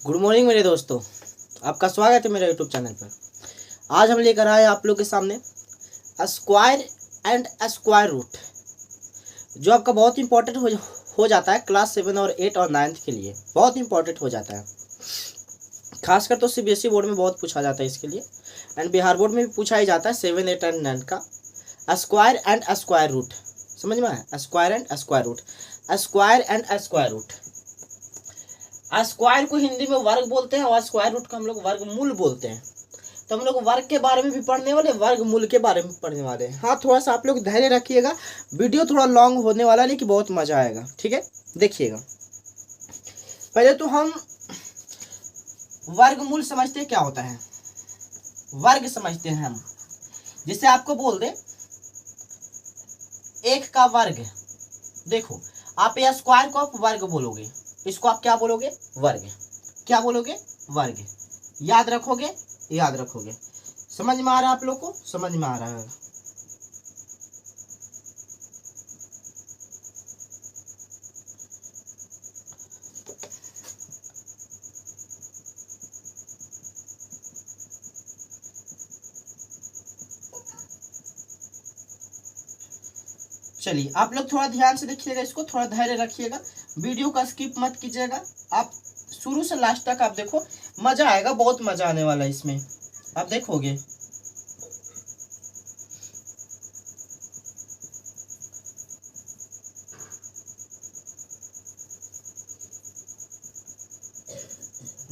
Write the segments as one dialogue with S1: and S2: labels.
S1: Good morning मेरे दोस्तों, आपका स्वागत है मेरे यूट्यूब चैनल पर। आज हम लेकर आए आप लोग के सामने स्क्वायर एंड स्क्वायर रूट, जो आपका बहुत इंपॉर्टेंट हो जाता है क्लास 7 और 8 और 9 के लिए। बहुत इंपॉर्टेंट हो जाता है, खासकर तो सीबीएसई बोर्ड में बहुत पूछा जाता है इसके लिए, एंड बिहार बोर्ड में भी पूछा ही जाता है 7, 8 एंड 9 का स्क्वायर एंड स्क्वायर रूट। समझ में आया? Square and square root, square and square root. Square को हिंदी में वर्ग बोलते हैं और स्क्वायर रूट को हम लोग वर्गमूल बोलते हैं। तो हम लोग वर्ग के बारे में भी पढ़ने वाले, वर्गमूल के बारे में पढ़ने वाले हैं। हाँ, थोड़ा सा आप लोग धैर्य रखिएगा, वीडियो थोड़ा लॉन्ग होने वाला है लेकिन बहुत मजा आएगा। ठीक है, देखिएगा। पहले तो हम वर्गमूल समझते हैं क्या होता है। वर्ग समझते हैं हम, जिससे आपको बोल दे 1 का वर्ग। देखो, आप ये स्क्वायर को आप वर्ग बोलोगे, इसको आप क्या बोलोगे? वर्ग। क्या बोलोगे? वर्ग। याद रखोगे? याद रखोगे। समझ में आ रहा है आप लोग को? समझ में आ रहा है। चलिए, आप लोग थोड़ा ध्यान से देखिएगा, इसको थोड़ा धैर्य रखिएगा, वीडियो का स्किप मत कीजिएगा। आप शुरू से लास्ट तक आप देखो, मजा आएगा, बहुत मजा आने वाला है इसमें, आप देखोगे।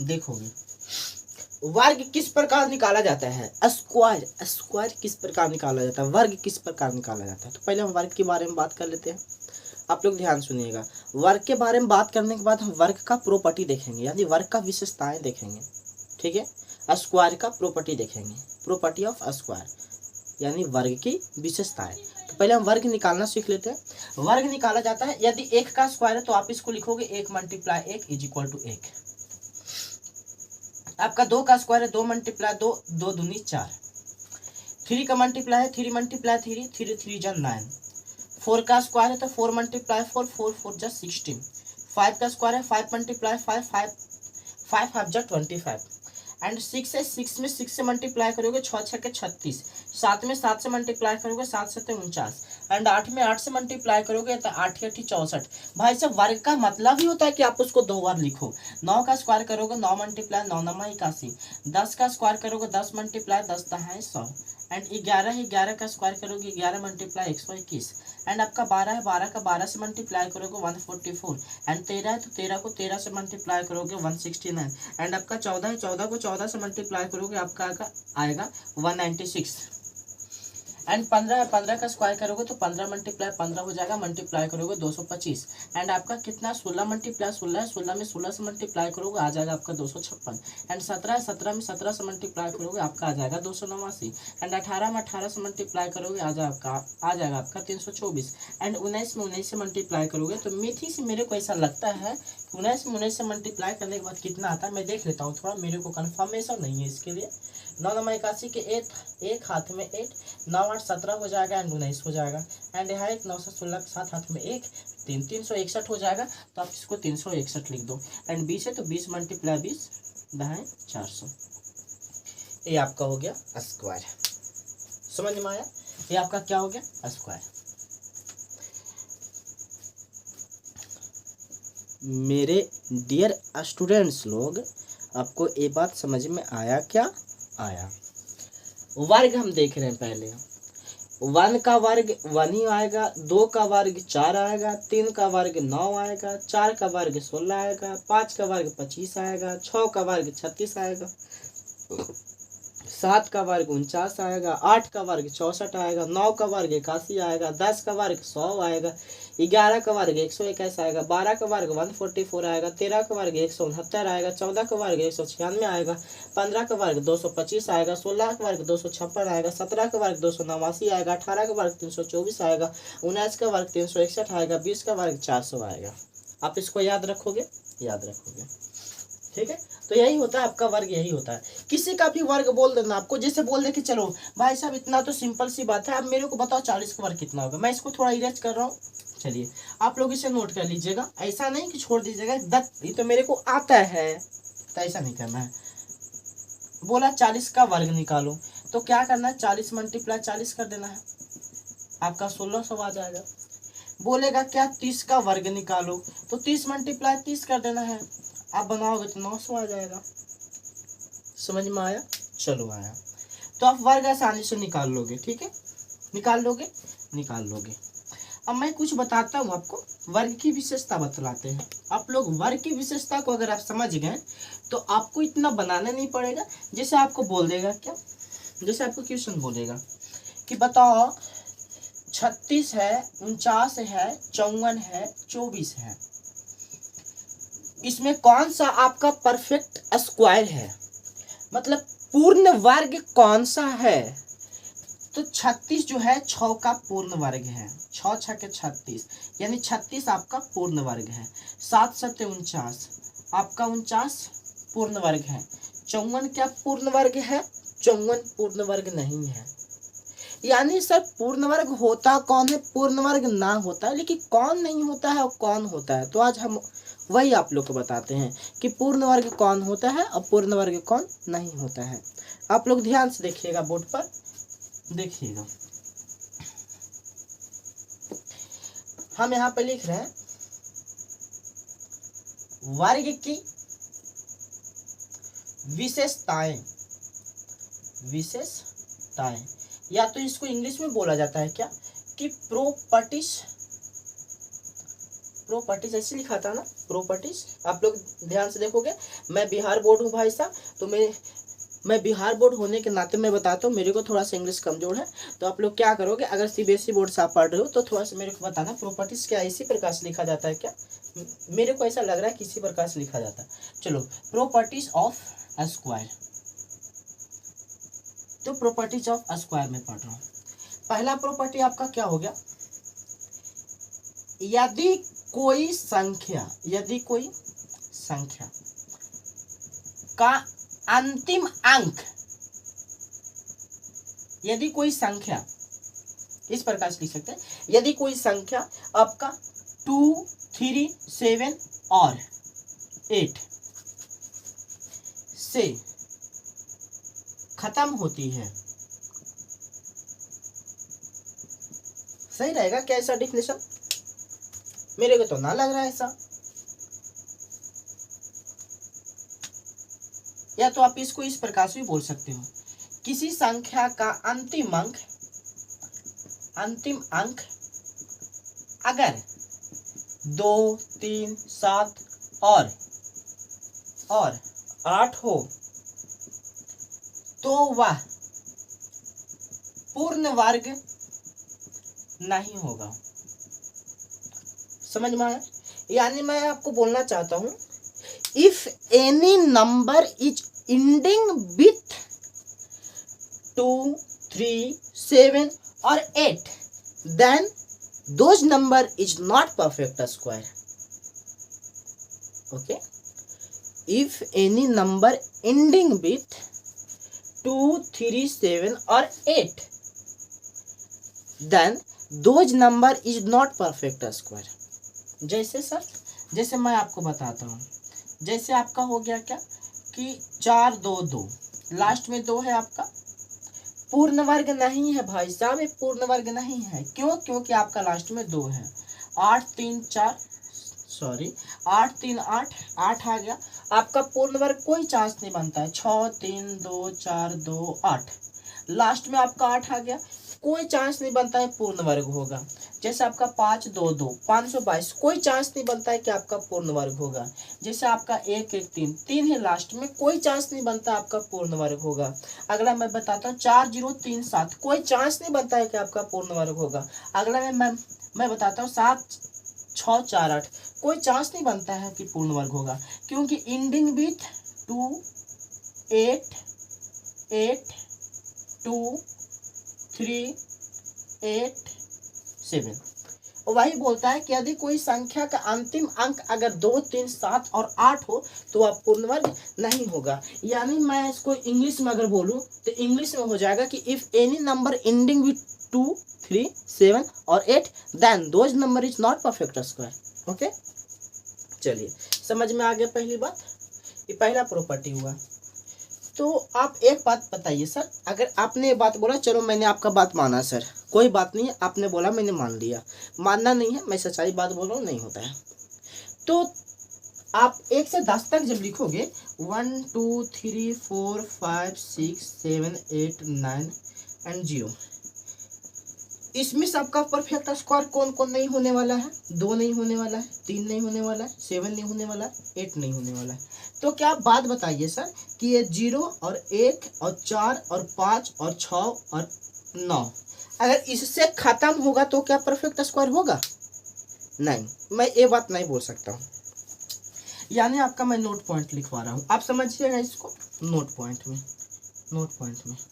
S1: देखोगे वर्ग किस प्रकार निकाला जाता है। स्क्वायर, स्क्वायर किस प्रकार निकाला जाता है, वर्ग किस प्रकार निकाला जाता है। तो पहले हम वर्ग के बारे में बात कर लेते हैं। आप लोग ध्यान सुनिएगा, वर्ग के बारे में बात करने के बाद हम वर्ग का प्रॉपर्टी देखेंगे, यानी वर्ग का विशेषताएं देखेंगे। ठीक है, स्क्वायर का प्रॉपर्टी देखेंगे, प्रॉपर्टी ऑफ स्क्वायर, यानी वर्ग की विशेषताएं। तो पहले हम वर्ग निकालना सीख लेते हैं। वर्ग निकाला जाता है, यदि 1 का स्क्वायर है तो आप इसको लिखोगे 1 × 1 = 1। आपका 2 का स्क्वायर है, 2 × 2, 2 दूनी 4। 3 का मल्टीप्लाई है, 3 × 3, 3 3 जा 9। 4 का स्क्वायर है तो 4 × 4, 4 4 जा 16। 5 का स्क्वायर है, 5 × 5, 5 5 जा 25। एंड 6 है, 6 में 6 से मल्टीप्लाई करोगे 6 6 36। 7 में 7 से मल्टीप्लाई करोगे 7 7 49। एंड 8 में 8 से मल्टीप्लाई करोगे तो 8 8 64। भाई साहब, वर्ग का मतलब ही होता है कि आप उसको 2 बार लिखो। 9 का स्क्वायर करोगे 9 × 9 9 81। 10 का स्क्वायर करोगे 10 × 10 है 100। एंड 11 का स्क्वायर करोगे 11 × 121। एंड आपका 12 है, 12 का 12 से मल्टीप्लाई करोगे 144। एंड 13 है तो 13 को 13 से मल्टीप्लाई करोगे 169। एंड आपका 14 है, 14 को 14 से मल्टीप्लाई करोगे आपका आएगा 196। एंड 15 है, 15 का स्क्वायर करोगे तो 15 × 15 हो जाएगा, मल्टीप्लाई करोगे 225। एंड आपका कितना 16 × 16 है, 16 में 16 से मल्टीप्लाई करोगे आ जाएगा आपका 256। एंड 17 है, 17 में 17 से मल्टीप्लाई करोगे आपका आ जाएगा 289। एंड 18 में 18 से मल्टीप्लाई करोगे आ जाएगा आपका 324। एंड 19 में 19 से मल्टीप्लाई करोगे तो मेथी से मेरे को ऐसा लगता है 19 में 19 से मल्टीप्लाई करने के बाद कितना आता है मैं देख लेता हूँ, थोड़ा मेरे को कन्फर्मेशन नहीं है इसके लिए। 9 9 81 के 1 हाथ में 8, 9 8 17 हो जाएगा एंड 19 हो जाएगा। एंड यहाँ 1 9 16 के 7 हाथ में 1 3 361 हो जाएगा, तो आप इसको 361 लिख दो। एंड 20 है तो 20 × 20 दाएं 400। ये आपका हो गया स्क्वायर। समझ में आया? ये आपका क्या हो गया? स्क्वायर। मेरे डियर स्टूडेंट्स लोग, आपको ये बात समझ में आया क्या? आया। वर्ग हम देख रहे हैं पहले। 1 का वर्ग 1 ही आएगा, 2 का वर्ग 4 आएगा, 3 का वर्ग 9 आएगा, 4 का वर्ग 16 आएगा, 5 का वर्ग 25 आएगा, 6 का वर्ग 36 आएगा, 7 का वर्ग 49 आएगा, 8 का वर्ग 64 आएगा, 9 का वर्ग 81 आएगा, 10 का वर्ग 100 आएगा, 11 का वर्ग 121 आएगा, 12 का वर्ग 144 आएगा, 13 का वर्ग 169 आएगा, 14 का वर्ग 196 आएगा, 15 का वर्ग 225 आएगा, 16 का वर्ग 256 आएगा, 17 का वर्ग 289 आएगा, 18 का वर्ग 324 आएगा, 19 का वर्ग 361 आएगा, 20 का वर्ग 400 आएगा। आप इसको याद रखोगे? याद रखोगे। ठीक है, तो यही होता है आपका वर्ग, यही होता है। किसी का भी वर्ग बोल देना आपको, जैसे बोल दे कि चलो भाई साहब इतना तो सिंपल सी बात है, अब मेरे को बताओ 40 का वर्ग कितना होगा। मैं इसको थोड़ा इरेज कर रहा हूँ, चलिए आप लोग इसे नोट कर लीजिएगा, ऐसा नहीं कि छोड़ दीजिएगा। ये तो मेरे को आता है, तो ऐसा नहीं करना है। बोला 40 का वर्ग निकालो, तो क्या करना है, 40 मल्टीप्लाई 40 कर देना है, आपका 1600 आ जाएगा। बोलेगा क्या 30 का वर्ग निकालो, तो 30 मल्टीप्लाई 30 कर देना है, आप बनाओगे तो 900 आ जाएगा। समझ में आया? चलो आया। तो आप वर्ग आसानी से निकाल लोगे, ठीक है, निकाल लोगे। अब मैं कुछ बताता हूँ आपको, वर्ग की विशेषता बतलाते हैं। आप लोग वर्ग की विशेषता को अगर आप समझ गए तो आपको इतना बनाना नहीं पड़ेगा। जैसे आपको बोल देगा क्या, जैसे आपको क्वेश्चन बोलेगा कि बताओ 36 है, 49 है, 54 है, 24 है, इसमें कौन सा आपका परफेक्ट स्क्वायर है, मतलब पूर्ण वर्ग कौन सा है। तो 36 जो है 6 का पूर्ण वर्ग है, 6 6 के 36, यानी 36 आपका पूर्ण वर्ग है। 7 7 49, आपका 49 पूर्ण वर्ग है। 54 क्या पूर्ण वर्ग है, 54 पूर्ण वर्ग नहीं है। यानी सर पूर्ण वर्ग होता कौन है, पूर्ण वर्ग ना होता है, लेकिन कौन नहीं होता है और कौन होता है। तो आज हम वही आप लोग को बताते हैं कि पूर्ण वर्ग कौन होता है और पूर्ण वर्ग कौन नहीं होता है। आप लोग ध्यान से देखिएगा, बोर्ड पर देखिएगा। हम यहाँ पे लिख रहे हैं वर्ग की विशेषताएं, या तो इसको इंग्लिश में बोला जाता है क्या कि प्रॉपर्टीज ऐसे लिखा था ना, प्रॉपर्टीज। आप लोग ध्यान से देखोगे, मैं बिहार बोर्ड हूँ भाई साहब, तो मैं बिहार बोर्ड होने के नाते मैं बताता हूँ, मेरे को थोड़ा सा इंग्लिश कमजोर है। तो आप लोग क्या करोगे, अगर सीबीएसई बोर्ड से आप पढ़ रहे हो तो थोड़ा सा मेरे को बताना प्रॉपर्टीज क्या इसी प्रकार से लिखा जाता है क्या। मेरे को ऐसा लग रहा है किसी प्रकार से लिखा जाता है। चलो, प्रॉपर्टीज ऑफ स्क्वायर, तो प्रॉपर्टीज ऑफ स्क्वायर में पढ़ रहा हूँ। पहला प्रॉपर्टी आपका क्या हो गया, यदि कोई संख्या का अंतिम अंक, यदि कोई संख्या, इस प्रकार से लिख सकते हैं, यदि कोई संख्या आपका 2, 3, 7 और 8 से खत्म होती है, सही रहेगा क्या ऐसा डिफिनेशन? मेरे को तो ना लग रहा है ऐसा। या तो आप इसको इस प्रकार से भी बोल सकते हो, किसी संख्या का अंतिम अंक अगर 2, 3, 7 और 8 हो तो वह पूर्ण वर्ग नहीं होगा। समझ में आया? यानी मैं आपको बोलना चाहता हूं, if any number is ending with 2, 3, 7 और 8 then those number is not perfect square. Okay, if any number ending with 2, 3, 7 or 8 then those number is not perfect square. जैसे सर, जैसे मैं आपको बताता हूँ, जैसे आपका हो गया क्या कि 4, 2, 2, लास्ट में 2 है आपका, पूर्ण वर्ग नहीं है भाई साहब, ये पूर्ण वर्ग नहीं है। क्यों? क्योंकि आपका लास्ट में 2 है। 8, 3, 8 आ गया, आपका पूर्ण वर्ग कोई चांस नहीं बनता है। 6, 3, 2, 4, 2, 8, लास्ट में आपका 8 आ गया, कोई चांस नहीं बनता है पूर्ण वर्ग होगा। जैसे आपका 5, 2, 2, 522, कोई चांस नहीं बनता है कि आपका पूर्ण वर्ग होगा। जैसे आपका 1, 1, 3, 3 है लास्ट में, कोई चांस नहीं बनता आपका पूर्ण वर्ग होगा। अगला मैं बताता हूँ 4, 0, 3, 7, कोई चांस नहीं बनता है कि आपका पूर्ण वर्ग होगा। अगला मैं बताता हूँ 7, 6, 4, 8, कोई चांस नहीं बनता है कि पूर्ण वर्ग होगा, क्योंकि एंडिंग विथ 2, 8, 8, 2, 3, 8, 7। और वही बोलता है कि यदि कोई संख्या का अंतिम अंक अगर 2, 3, 7 और 8 हो तो वह पूर्ण वर्ग नहीं होगा। यानी मैं इसको इंग्लिश में अगर बोलूं तो इंग्लिश में हो जाएगा कि if any number ending with 2, 3, 7 और 8 then those number is not perfect square. Okay, चलिए समझ में आ गया पहली बात। ये पहला प्रॉपर्टी हुआ। तो आप एक बात बताइए सर, अगर आपने ये बात बोला, चलो मैंने आपका बात माना सर, कोई बात नहीं है, आपने बोला मैंने मान लिया, मानना नहीं है, मैं सच्चाई बात बोल रहा हूँ, नहीं होता है। तो आप 1 से 10 तक जब लिखोगे 1 2 3 4 5 6 7 8 9 एंड 0, इसमें सबका परफेक्ट स्क्वायर कौन कौन नहीं होने वाला है? 2 नहीं होने वाला है, 3 नहीं होने वाला है, 7 नहीं होने वाला है, 8 नहीं होने वाला है। तो क्या आप बात बताइए सर कि ये 0 और 1 और 4 और 5 और 6 और 9 अगर इससे खत्म होगा तो क्या परफेक्ट स्क्वायर होगा? नहीं, मैं ये बात नहीं बोल सकता हूँ। यानी आपका मैं नोट पॉइंट लिखवा रहा हूँ, आप समझिएगा इसको। नोट पॉइंट में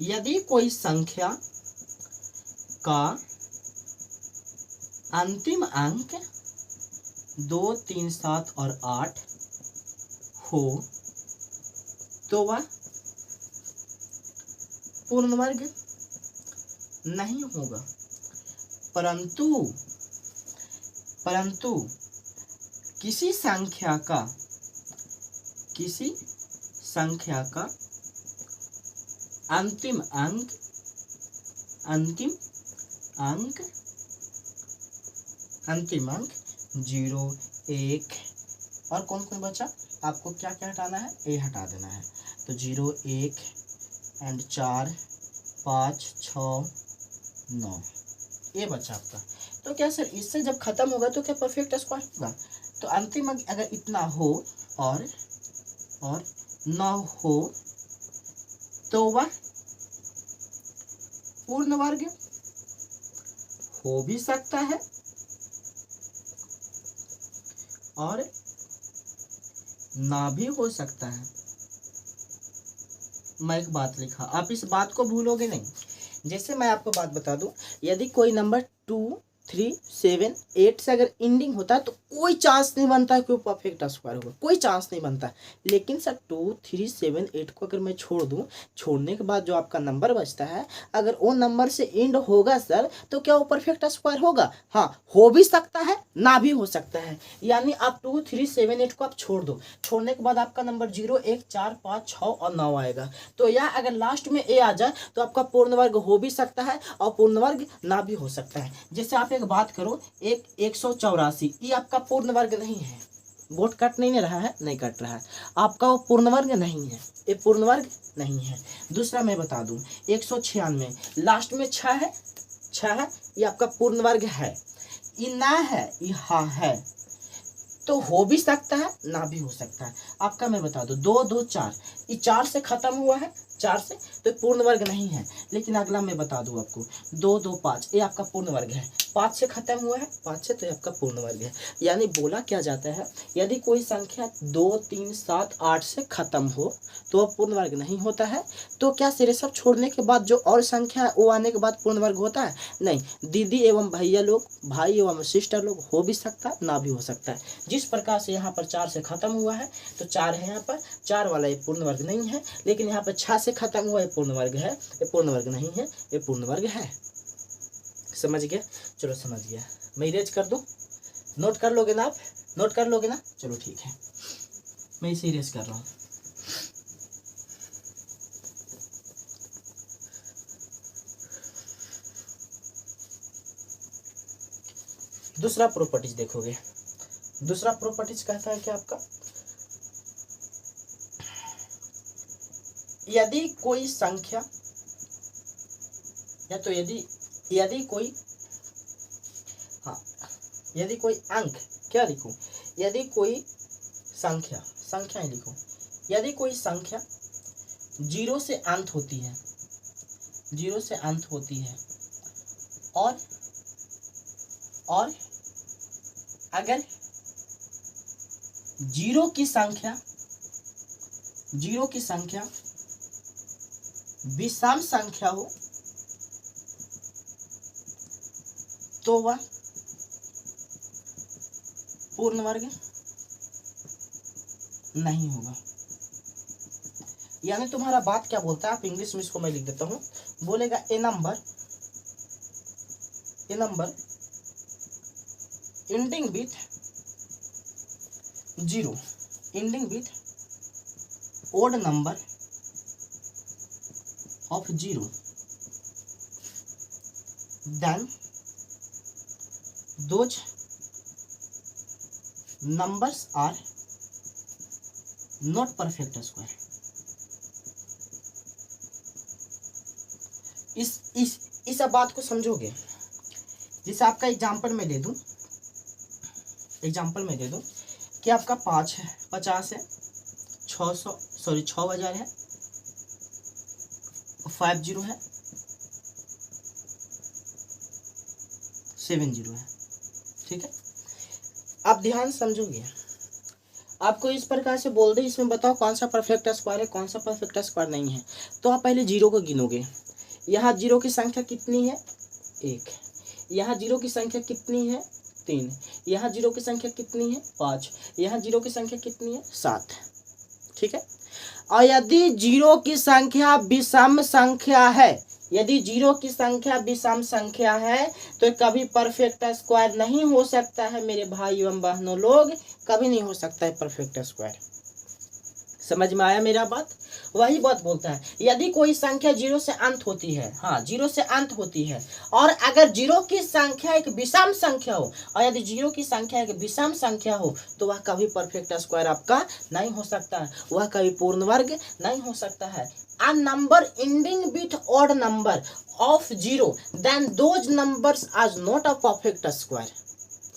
S1: यदि कोई संख्या का अंतिम अंक 2 3 7 और 8 हो तो वह पूर्ण वर्ग नहीं होगा, परंतु किसी संख्या का अंतिम अंक 0 1 और कौन कौन बचा? आपको क्या क्या हटाना है? ए हटा देना है। तो 0 1 एंड 4 5 6 9 ये बचा आपका। तो क्या सर इससे जब खत्म होगा तो क्या परफेक्ट स्क्वायर होगा? तो अंतिम अंक अगर इतना हो और न हो तो वह पूर्ण वर्ग हो भी सकता है और ना भी हो सकता है। मैं एक बात लिखा, आप इस बात को भूलोगे नहीं। जैसे मैं आपको बात बता दूं, यदि कोई नंबर 2 3 7 8 से अगर एंडिंग होता है तो कोई चांस नहीं बनता कि वो परफेक्ट स्क्वायर होगा, कोई चांस नहीं बनता। लेकिन सर 2 3 7 8 को अगर मैं छोड़ दूं, छोड़ने के बाद जो आपका नंबर बचता है, अगर वो नंबर से एंड होगा सर तो क्या वो परफेक्ट स्क्वायर होगा? हाँ, हो भी सकता है, ना भी हो सकता है। यानी आप 2 3 7 8 को आप छोड़ दो, छोड़ने के बाद आपका नंबर 0 1 4 5 6 और 9 आएगा। तो या अगर लास्ट में ए आ जाए तो आपका पूर्ण वर्ग हो भी सकता है और पूर्ण वर्ग ना भी हो सकता है। जैसे आप एक बात करो, 184, ये आपका पूर्ण वर्ग नहीं है। बोर्ड कट नहीं रहा है, नहीं कट रहा है, आपका वो पूर्ण वर्ग नहीं है, ये पूर्ण वर्ग नहीं है। दूसरा मैं बता दूं, 196 लास्ट में 6 है, ये आपका पूर्ण वर्ग है। ये ना है, ये हाँ है, तो हो भी सकता है, ना भी हो सकता है। आपका मैं बता दूं 2 2 4, ये 4 से खत्म हुआ है, 4 से, तो पूर्ण वर्ग नहीं है। लेकिन अगला मैं बता दूं आपको 2 2 5, ये आपका पूर्ण वर्ग है। 5 से खत्म हुआ है, 5 से, तो ये आपका पूर्ण वर्ग है। यानी बोला क्या जाता है, यदि कोई संख्या 2 3 7 8 से खत्म हो तो वह पूर्ण वर्ग नहीं होता है। तो क्या सिरे सब छोड़ने के बाद जो और संख्या है वो आने के बाद पूर्ण वर्ग होता है? नहीं, दीदी एवं भैया लोग, भाई एवं सिस्टर लोग, हो भी सकता है, ना भी हो सकता है। जिस प्रकार से यहाँ पर 4 से खत्म हुआ है तो 4 है, यहाँ पर 4 वाला ये पूर्ण वर्ग नहीं है। लेकिन यहाँ पर 6 से खत्म हुआ, ये पूर्ण वर्ग है, ये पूर्ण वर्ग नहीं है, ये पूर्ण वर्ग है। समझ गया? चलो समझ गया। मैं इरेज कर दूं, नोट कर लोगे ना आप? नोट कर लोगे ना? चलो ठीक है, मैं इसे इरेज कर रहा हूँ। दूसरा प्रॉपर्टीज देखोगे, दूसरा प्रॉपर्टीज कहता है कि आपका यदि कोई संख्या या तो यदि कोई अंक, क्या लिखूं, यदि कोई संख्या ही लिखूं, यदि कोई संख्या 0 से अंत होती है, 0 से अंत होती है और अगर 0 की संख्या विषम संख्या हो तो वह पूर्ण वर्ग नहीं होगा। यानी तुम्हारा बात क्या बोलता है, आप इंग्लिश में इसको मैं लिख देता हूं, बोलेगा a number ending with zero ending with odd number of zero, then those numbers are not perfect square. इस बात को समझोगे। जैसे आपका एग्जाम्पल में दे दूं कि आपका 50 है, 6,000 है, 50 है, 70 है। ठीक है, आप ध्यान समझोगे। आपको इस प्रकार से बोल दे इसमें बताओ कौन सा परफेक्ट स्क्वायर है, कौन सा परफेक्ट स्क्वायर नहीं है, तो आप पहले जीरो को गिनोगे। यहाँ जीरो की संख्या कितनी है? 1। यहाँ जीरो की संख्या कितनी है? 3। यहाँ जीरो की संख्या कितनी है? 5। यहाँ जीरो की संख्या कितनी है? 7। ठीक है, और यदि जीरो की संख्या विषम संख्या है, यदि जीरो की संख्या विषम संख्या है तो कभी परफेक्ट स्क्वायर नहीं हो सकता है मेरे भाई एवं बहनों लोग, कभी नहीं हो सकता है परफेक्ट स्क्वायर। समझ में आया मेरा बात? वही बात बोलता है, यदि कोई संख्या जीरो से अंत होती है, हाँ जीरो से अंत होती है, और अगर जीरो की संख्या एक विषम संख्या हो, और यदि जीरो की संख्या एक विषम संख्या हो तो वह कभी परफेक्ट स्क्वायर आपका नहीं हो सकता है, वह कभी पूर्ण वर्ग नहीं हो सकता है। A number ending with odd number of zero, then those numbers are not a perfect square।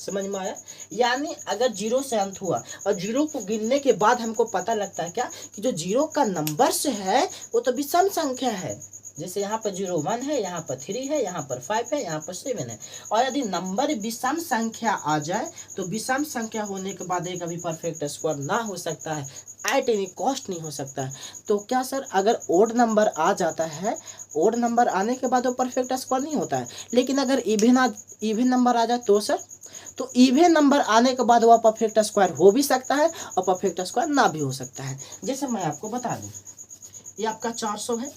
S1: समझ में आया? यानी अगर जीरो से अंत हुआ और जीरो को गिनने के बाद हमको पता लगता है क्या कि जो जीरो का नंबर से है वो तो विषम संख्या है। जैसे यहाँ पर 0 1 है, यहाँ पर 3 है, यहाँ पर 5 है, यहाँ पर 7 है, और यदि नंबर विषम संख्या आ जाए तो विषम संख्या होने के बाद एक कभी परफेक्ट स्क्वायर ना हो सकता है, एट एनी कॉस्ट नहीं हो सकता है। तो क्या सर अगर ओड नंबर आ जाता है, ओड नंबर आने के बाद वो परफेक्ट स्क्वायर नहीं होता है, लेकिन अगर इवन नंबर आ जाए तो सर, तो इवन नंबर आने के बाद वह परफेक्ट स्क्वायर हो भी सकता है और परफेक्ट स्क्वायर ना भी हो सकता है। जैसे मैं आपको बता दूं, ये आपका 400 है,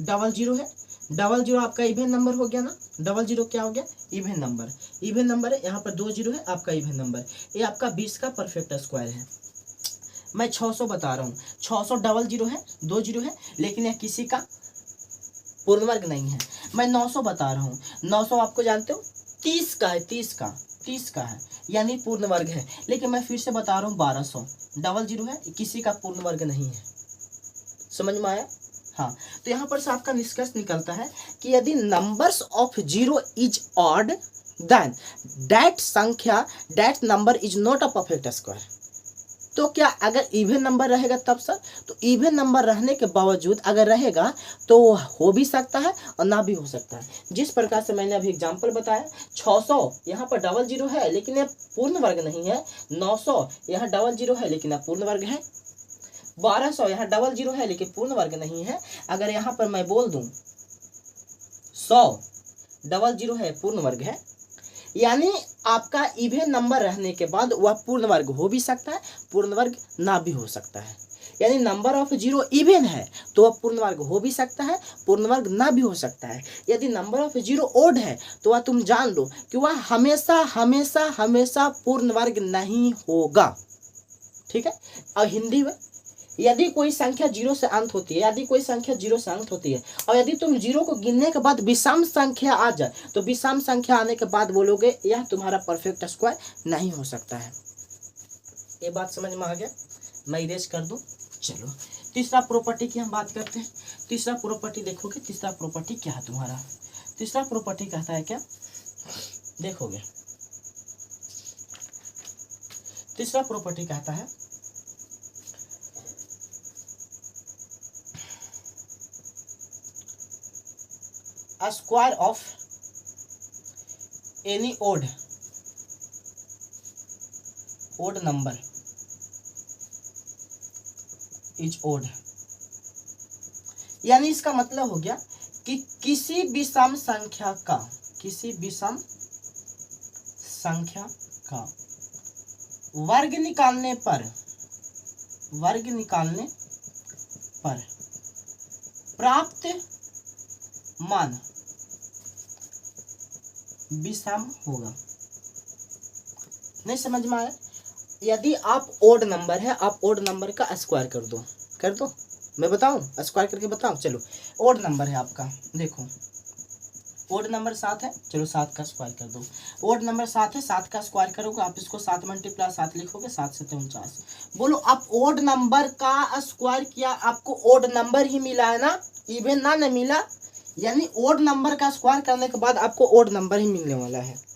S1: 00 है, 00 आपका इवन नंबर हो गया ना, 00 क्या हो गया? इवन नंबर, इवन नंबर है, यहाँ पर 20 है आपका इवन नंबर, ये आपका 20 का परफेक्ट स्क्वायर है। मैं 600 बता रहा हूँ, 600 00 है, 20 है, लेकिन यह किसी का पूर्ण वर्ग नहीं है। मैं 900 बता रहा हूँ, 900 आपको जानते हो 30 का है, 30 का है, यानी पूर्ण वर्ग है। लेकिन मैं फिर से बता रहा हूँ 1200 00 है, किसी का पूर्ण वर्ग नहीं है। समझ में आया? हाँ, तो यहाँ पर से आपका निष्कर्ष निकलता है कि यदि numbers of zero is odd then that number is not a perfect square. तो क्या अगर इवन नंबर रहेगा तब सर, तो इवन नंबर रहने के बावजूद अगर रहेगा तो हो भी सकता है और ना भी हो सकता है। जिस प्रकार से मैंने अभी एग्जांपल बताया, 600 यहाँ पर 00 है लेकिन यह पूर्ण वर्ग नहीं है, 900 यहाँ 00 है लेकिन यह पूर्ण वर्ग है, 1200 यहाँ 00 है लेकिन पूर्ण वर्ग नहीं है। अगर यहाँ पर मैं बोल दूं 100 00 है पूर्ण वर्ग है, यानी आपका इवन नंबर रहने के बाद वह पूर्ण वर्ग हो भी सकता है, पूर्ण वर्ग ना भी हो सकता है। यानी नंबर ऑफ जीरो इवन है तो वह पूर्ण वर्ग हो भी सकता है, पूर्ण वर्ग ना भी हो सकता है। यदि नंबर ऑफ जीरो ओड है तो वह तुम जान लो कि वह हमेशा हमेशा हमेशा पूर्ण वर्ग नहीं होगा। ठीक है, और हिंदी में यदि कोई संख्या जीरो से अंत होती है, यदि कोई संख्या जीरो से अंत होती है और यदि तुम जीरो को गिनने के बाद विषम संख्या आ जाए तो विषम संख्या आने के बाद बोलोगे यह तुम्हारा परफेक्ट स्क्वायर नहीं हो सकता है। ये बात समझ में आ गया? मैं इरेज कर दूं। चलो तीसरा प्रॉपर्टी की हम बात करते हैं। तीसरा प्रॉपर्टी देखोगे, तीसरा प्रॉपर्टी क्या है तुम्हारा? तीसरा प्रॉपर्टी कहता है क्या, देखोगे तीसरा प्रॉपर्टी कहता है a square of any odd number is odd। यानी इसका मतलब हो गया कि किसी विषम संख्या का वर्ग निकालने पर प्राप्त मान विषम होगा। नहीं समझ में आया? यदि आप ओड नंबर है, आप ओड नंबर का स्क्वायर कर दो, मैं बताऊं, स्क्वायर करके बताऊं। चलो ओड नंबर है आपका, देखो ओड नंबर 7 है, चलो 7 का स्क्वायर कर दो। ओड नंबर 7 है, 7 का स्क्वायर करोगे आप, इसको 7 मल्टीप्लाई 7 लिखोगे, 7 से 49। बोलो आप ओड नंबर का स्क्वायर किया, आपको ओड नंबर ही मिला है ना, इवन ना मिला, यानी ओड नंबर का स्क्वायर करने के बाद आपको ओड नंबर ही मिलने वाला है।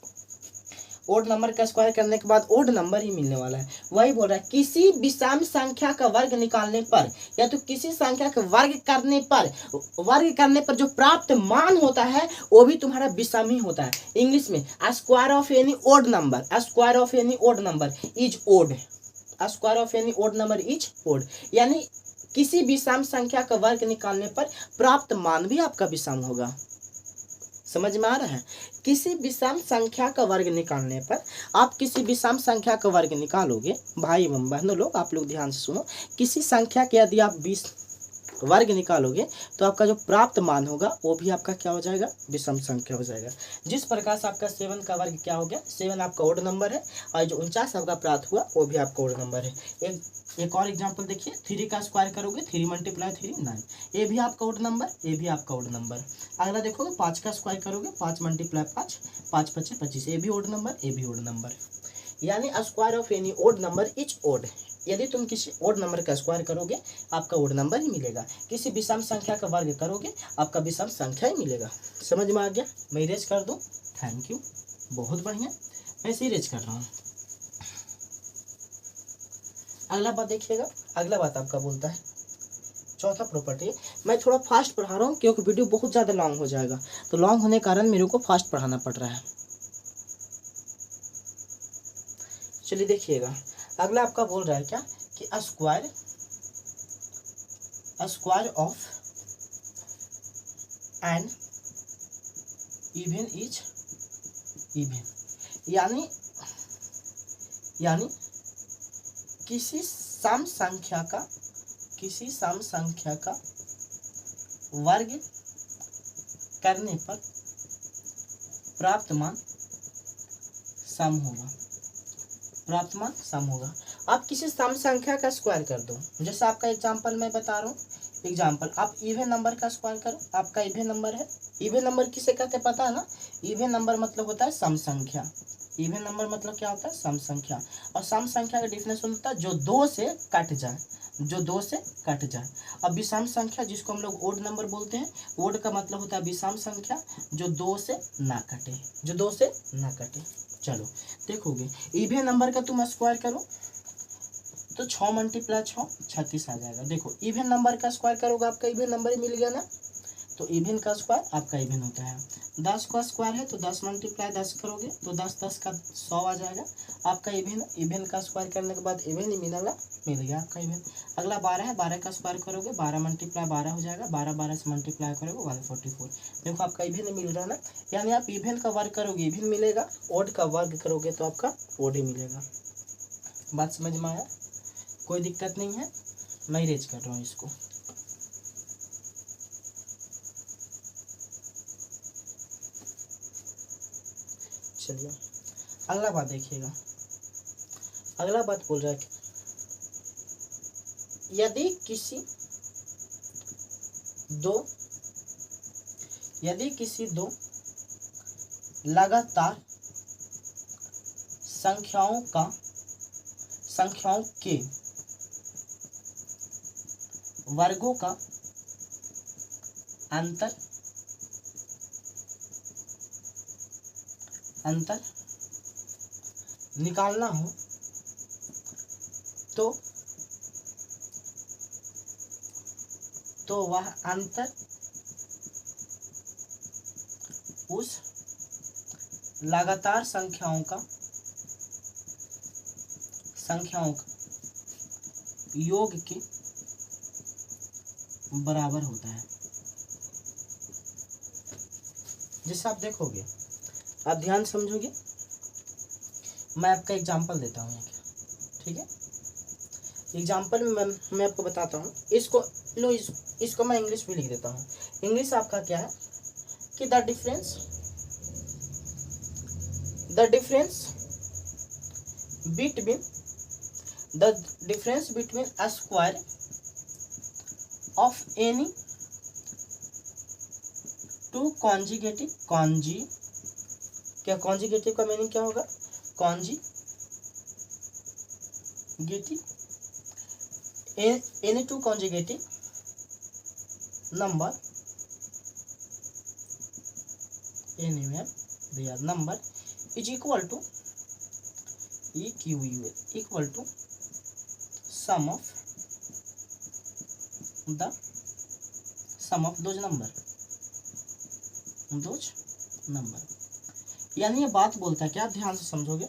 S1: ओड नंबर का स्क्वायर करने के बाद ओड नंबर ही मिलने वाला है। वही बोल रहा है किसी विषम संख्या का वर्ग निकालने पर, या तो किसी संख्या का वर्ग करने पर जो प्राप्त मान होता है वो भी तुम्हारा विषम ही होता है। इंग्लिश में square of any odd number, square of any odd number is odd, square of any odd number is odd, यानी किसी विषम संख्या का वर्ग निकालने पर प्राप्त मान भी आपका विषम होगा। समझ में आ रहा है? किसी विषम संख्या का वर्ग निकालने पर, आप किसी विषम संख्या का वर्ग निकालोगे, भाई एवं बहनों लोग आप लोग ध्यान से सुनो, किसी संख्या के यदि आप 20 वर्ग निकालोगे तो आपका जो प्राप्त मान होगा वो भी आपका क्या हो जाएगा, विषम संख्या हो जाएगा। जिस प्रकार से आपका 7 का वर्ग क्या हो गया, 7 आपका ओड नंबर है, और जो 49 आपका प्राप्त हुआ वो भी आपका ओड नंबर है। एक और एग्जांपल देखिए, 3 का स्क्वायर करोगे, 3 मल्टीप्लाई 3 9, ये भी आपका ओड नंबर, ये भी आपका ओड नंबर। अगला देखोगे 5 का स्क्वायर करोगे, 5 मल्टीप्लाई 5, 5 5 25, ये भी ओड नंबर, ये भी ओड नंबर। यानी square of any odd number is odd, यदि तुम किसी ओड नंबर का स्क्वायर करोगे आपका ओड नंबर ही मिलेगा, किसी विषम संख्या का वर्ग करोगे आपका विषम संख्या ही मिलेगा। समझ में आ गया? मैं इरेज कर दूं? थैंक यू, बहुत बढ़िया, मैं इसे इरेज कर रहा हूँ। अगला बात देखिएगा, अगला बात आपका बोलता है चौथा प्रॉपर्टी। मैं थोड़ा फास्ट पढ़ा रहा हूँ क्योंकि वीडियो बहुत ज़्यादा लॉन्ग हो जाएगा, तो लॉन्ग होने के कारण मेरे को फास्ट पढ़ाना पड़ रहा है। चलिए देखिएगा, अगला आपका बोल रहा है क्या कि square of an even is even, यानी किसी सम संख्या का वर्ग करने पर प्राप्त मान सम होगा, प्राप्त मान सम होगा। आप किसी सम संख्या का स्क्वायर कर दो, जैसे आपका एग्जांपल मैं बता रहा हूँ, एग्जांपल आप इवन नंबर का स्क्वायर करो, आपका इवन नंबर है, इवन नंबर किसे कहते हैं पता है ना, इवन नंबर मतलब होता है सम संख्या, इवन नंबर मतलब क्या होता है, सम संख्या, और सम संख्या का डेफिनेशन होता है जो 2 से कट जाए, जो 2 से कट जाए। अब विषम संख्या जिसको हम लोग ओड नंबर बोलते हैं, ओड का मतलब होता है विषम संख्या जो 2 से ना कटे, जो 2 से ना कटे। चलो देखोगे इवन नंबर का तुम स्क्वायर करो तो 6 मल्टीप्लाई 6 36 आ जाएगा। देखो इवन नंबर का स्क्वायर करोगे आपका इवन नंबर ही मिल गया ना, तो इवन का स्क्वायर आपका इवन होता है। 10 का स्क्वायर है तो 10 मल्टीप्लाई 10 करोगे तो 10 10 का 100 आ जाएगा आपका इवन, इवन का स्क्वायर करने के बाद इवन ही मिल गया आपका इवन। अगला 12 है, 12 का स्क्वायर करोगे, 12 मल्टीप्लाई 12 हो जाएगा, 12 12 से मल्टीप्लाई करोगे 144। देखो आपका इवन मिल रहा है ना, यानी आप इवन का वर्ग करोगे इवन मिलेगा, ओड का वर्ग करोगे तो आपका ओड ही मिलेगा। बात समझ में आया? कोई दिक्कत नहीं है, मैं इरेज कर रहा हूँ इसको। चलिए अगला बात देखिएगा, अगला बात बोल रहा है यदि किसी दो लगातार संख्याओं के वर्गों का अंतर निकालना हो तो वह अंतर उस लगातार संख्याओं का योग के बराबर होता है। जैसे आप देखोगे, आप ध्यान समझोगे, मैं आपका एग्जांपल देता हूँ, ठीक है? एग्जांपल में मैं आपको बताता हूँ, इसको मैं इंग्लिश में लिख देता हूँ। इंग्लिश आपका क्या है कि the difference between the difference between a square of any two कॉन्जिगेटिव क्या कॉन्जिगेटिव का मीनिंग क्या होगा? कॉन्जिगेटिव any two कॉन्जिगेटिव number anywhere their number is equal to equal to sum of those number। यानी ये बात बोलता है कि आप ध्यान से समझोगे,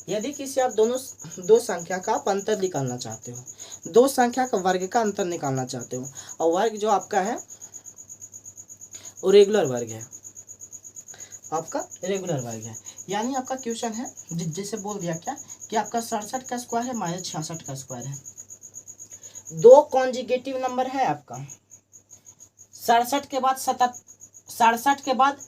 S1: यदि किसी आप दो संख्या का आप अंतर निकालना चाहते हो, दो संख्या का वर्ग का अंतर निकालना चाहते हो, और वर्ग जो आपका है वो रेगुलर वर्ग है, आपका रेगुलर वर्ग है। यानी आपका क्वेश्चन है जैसे बोल दिया क्या कि आपका 67 का स्क्वायर है माइनस 66 का स्क्वायर है। दो कॉन्जिगेटिव नंबर है आपका, 67 के बाद 67 के बाद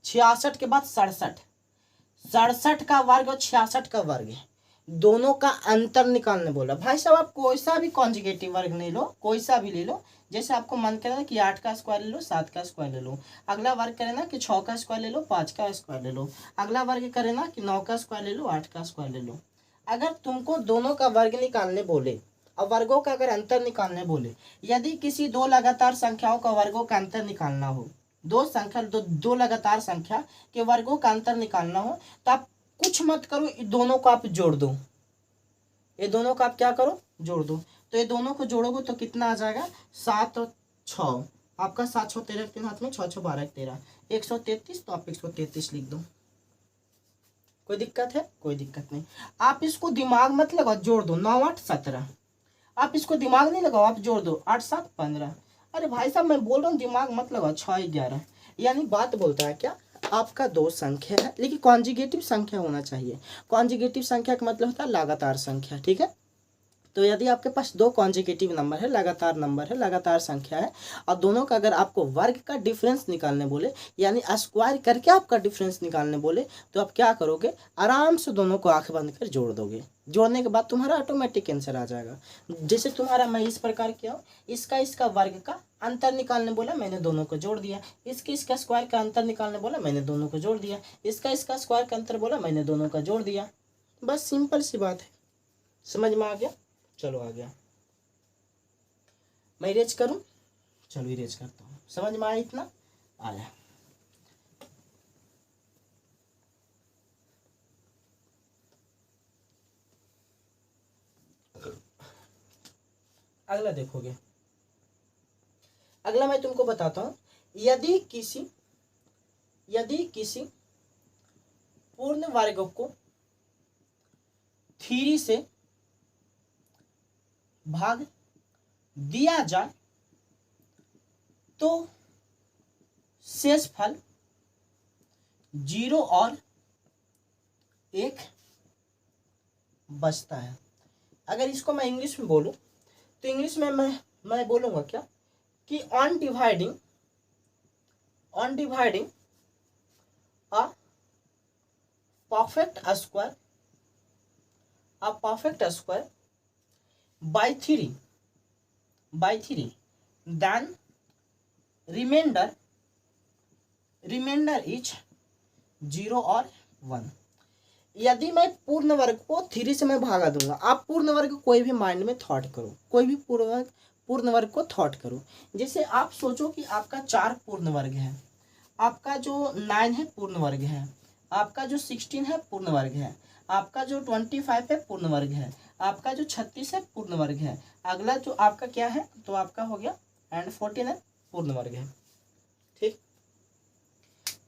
S1: 66 के बाद 67 का वर्ग और 66 का वर्ग है, दोनों का अंतर निकालने बोला। भाई साहब आप कोई सा भी कॉन्जिगेटिव वर्ग नहीं लो, कोई सा भी ले लो, जैसे आपको मन करे ना कि 8 का स्क्वायर ले लो, 7 का स्क्वायर ले लो, अगला वर्ग करे ना कि 6 का स्क्वायर ले लो, 5 का स्क्वायर ले लो, अगला वर्ग करे ना कि 9 का स्क्वायर ले लो, 8 का स्क्वायर ले लो। अगर तुमको दोनों का वर्ग निकालने बोले और वर्गों का अगर अंतर निकालने बोले, यदि किसी दो लगातार संख्याओं का वर्गों का अंतर निकालना हो, दो लगातार संख्या के वर्गों का अंतर निकालना हो, तो आप कुछ मत करो, दोनों को आप जोड़ दो, ये दोनों को आप क्या करो? जोड़ दो। तो ये दोनों को जोड़ोगे तो कितना आ जाएगा? 7 और 6 आपका 7 6 13 तीन हाथ में 6 6 12 13 133, तो आप 133 लिख दो। कोई दिक्कत है? कोई दिक्कत नहीं। आप इसको दिमाग मत लगाओ, जोड़ दो। 9 8 17, आप इसको दिमाग नहीं लगाओ, आप जोड़ दो। 8 7 15। अरे भाई साहब मैं बोल रहा हूँ दिमाग मत लगाओ। 6 11। यानी बात बोलता है क्या, आपका दो संख्या है लेकिन कॉन्जिगेटिव संख्या होना चाहिए। कॉन्जिगेटिव संख्या का मतलब होता है लगातार संख्या, ठीक है। तो यदि आपके पास दो कॉन्जिगेटिव नंबर है, लगातार संख्या है, और दोनों का अगर आपको वर्ग का डिफरेंस निकालने बोले, यानी स्क्वायर करके आपका डिफरेंस निकालने बोले, तो आप क्या करोगे? आराम से दोनों को आंख बंद कर जोड़ दोगे। जोड़ने के बाद तुम्हारा ऑटोमेटिक आंसर आ जाएगा। जैसे तुम्हारा मैं इस प्रकार किया हूँ, इसका वर्ग का अंतर निकालने बोला, मैंने दोनों को जोड़ दिया। इसका स्क्वायर का अंतर निकालने बोला, मैंने दोनों को जोड़ दिया। इसका स्क्वायर का अंतर बोला, मैंने दोनों का जोड़ दिया। बस सिंपल सी बात है। समझ में आ गया? चलो आ गया। मैं इरेज करूं? चलो इरेज करता हूं। समझ में आया? इतना आया। अगला देखोगे। अगला मैं तुमको बताता हूं, यदि किसी पूर्ण वर्ग को 3 से भाग दिया जाए तो शेषफल 0 और 1 बचता है। अगर इसको मैं इंग्लिश में बोलूं तो इंग्लिश में मैं बोलूंगा क्या कि on dividing a perfect square by 3 then remainder is 0 और 1। यदि मैं पूर्ण वर्ग को 3 से मैं भागा दूंगा, आप पूर्ण वर्ग कोई भी माइंड में थॉट करो, कोई भी पूर्ण वर्ग को थॉट करो। जैसे आप सोचो कि आपका 4 पूर्ण वर्ग है, आपका जो 9 है पूर्ण वर्ग है, आपका जो 16 है पूर्ण वर्ग है, आपका जो 25 है पूर्ण वर्ग है, आपका जो 36 है पूर्ण वर्ग है, अगला जो आपका क्या है तो आपका हो गया एंड 14 है पूर्ण वर्ग है। ठीक,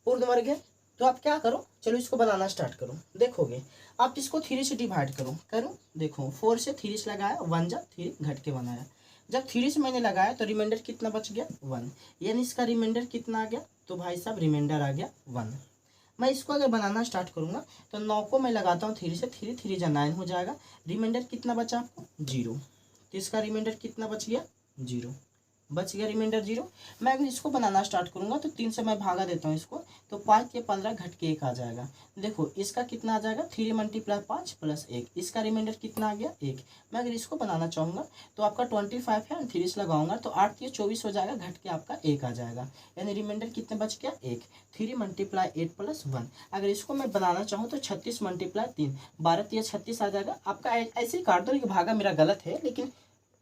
S1: पूर्ण वर्ग है। तो आप क्या करो, चलो इसको बनाना स्टार्ट करो। देखोगे आप इसको 3 से डिवाइड करो। देखो 4 से 3 से लगाया, 1 जा 3 घट के बनाया। जब 3 से मैंने लगाया तो रिमाइंडर कितना बच गया? 1। यानी इसका रिमाइंडर कितना आ गया? तो भाई साहब रिमाइंडर आ गया 1। मैं इसको अगर बनाना स्टार्ट करूंगा तो 9 को मैं लगाता हूँ 3 से, 3 जा 9 हो जाएगा। रिमाइंडर कितना बचा आपको? 0। तो इसका रिमाइंडर कितना बच गया? 0। बच गया रिमाइंडर 0। मैं अगर इसको बनाना स्टार्ट करूंगा तो 3 से मैं भागा देता हूँ इसको, तो 5 के 15 घट के 1 आ जाएगा। देखो इसका कितना आ जाएगा, 3 मल्टीप्लाई 5 प्लस 1, इसका रिमाइंडर कितना आ गया 1। मैं अगर इसको बनाना चाहूँगा तो आपका 25 है, 3 से लगाऊंगा तो 8 या 24 हो जाएगा, घट के आपका 1 आ जाएगा, यानी रिमाइंडर कितने बच गया 1। 3 मल्टीप्लाई 8 प्लस 1। अगर इसको मैं बनाना चाहूँ तो 36 मल्टीप्लाई 3, 12 या 36 आ जाएगा आपका। ऐसे ही काट दो, लेकिन भागा मेरा गलत है, लेकिन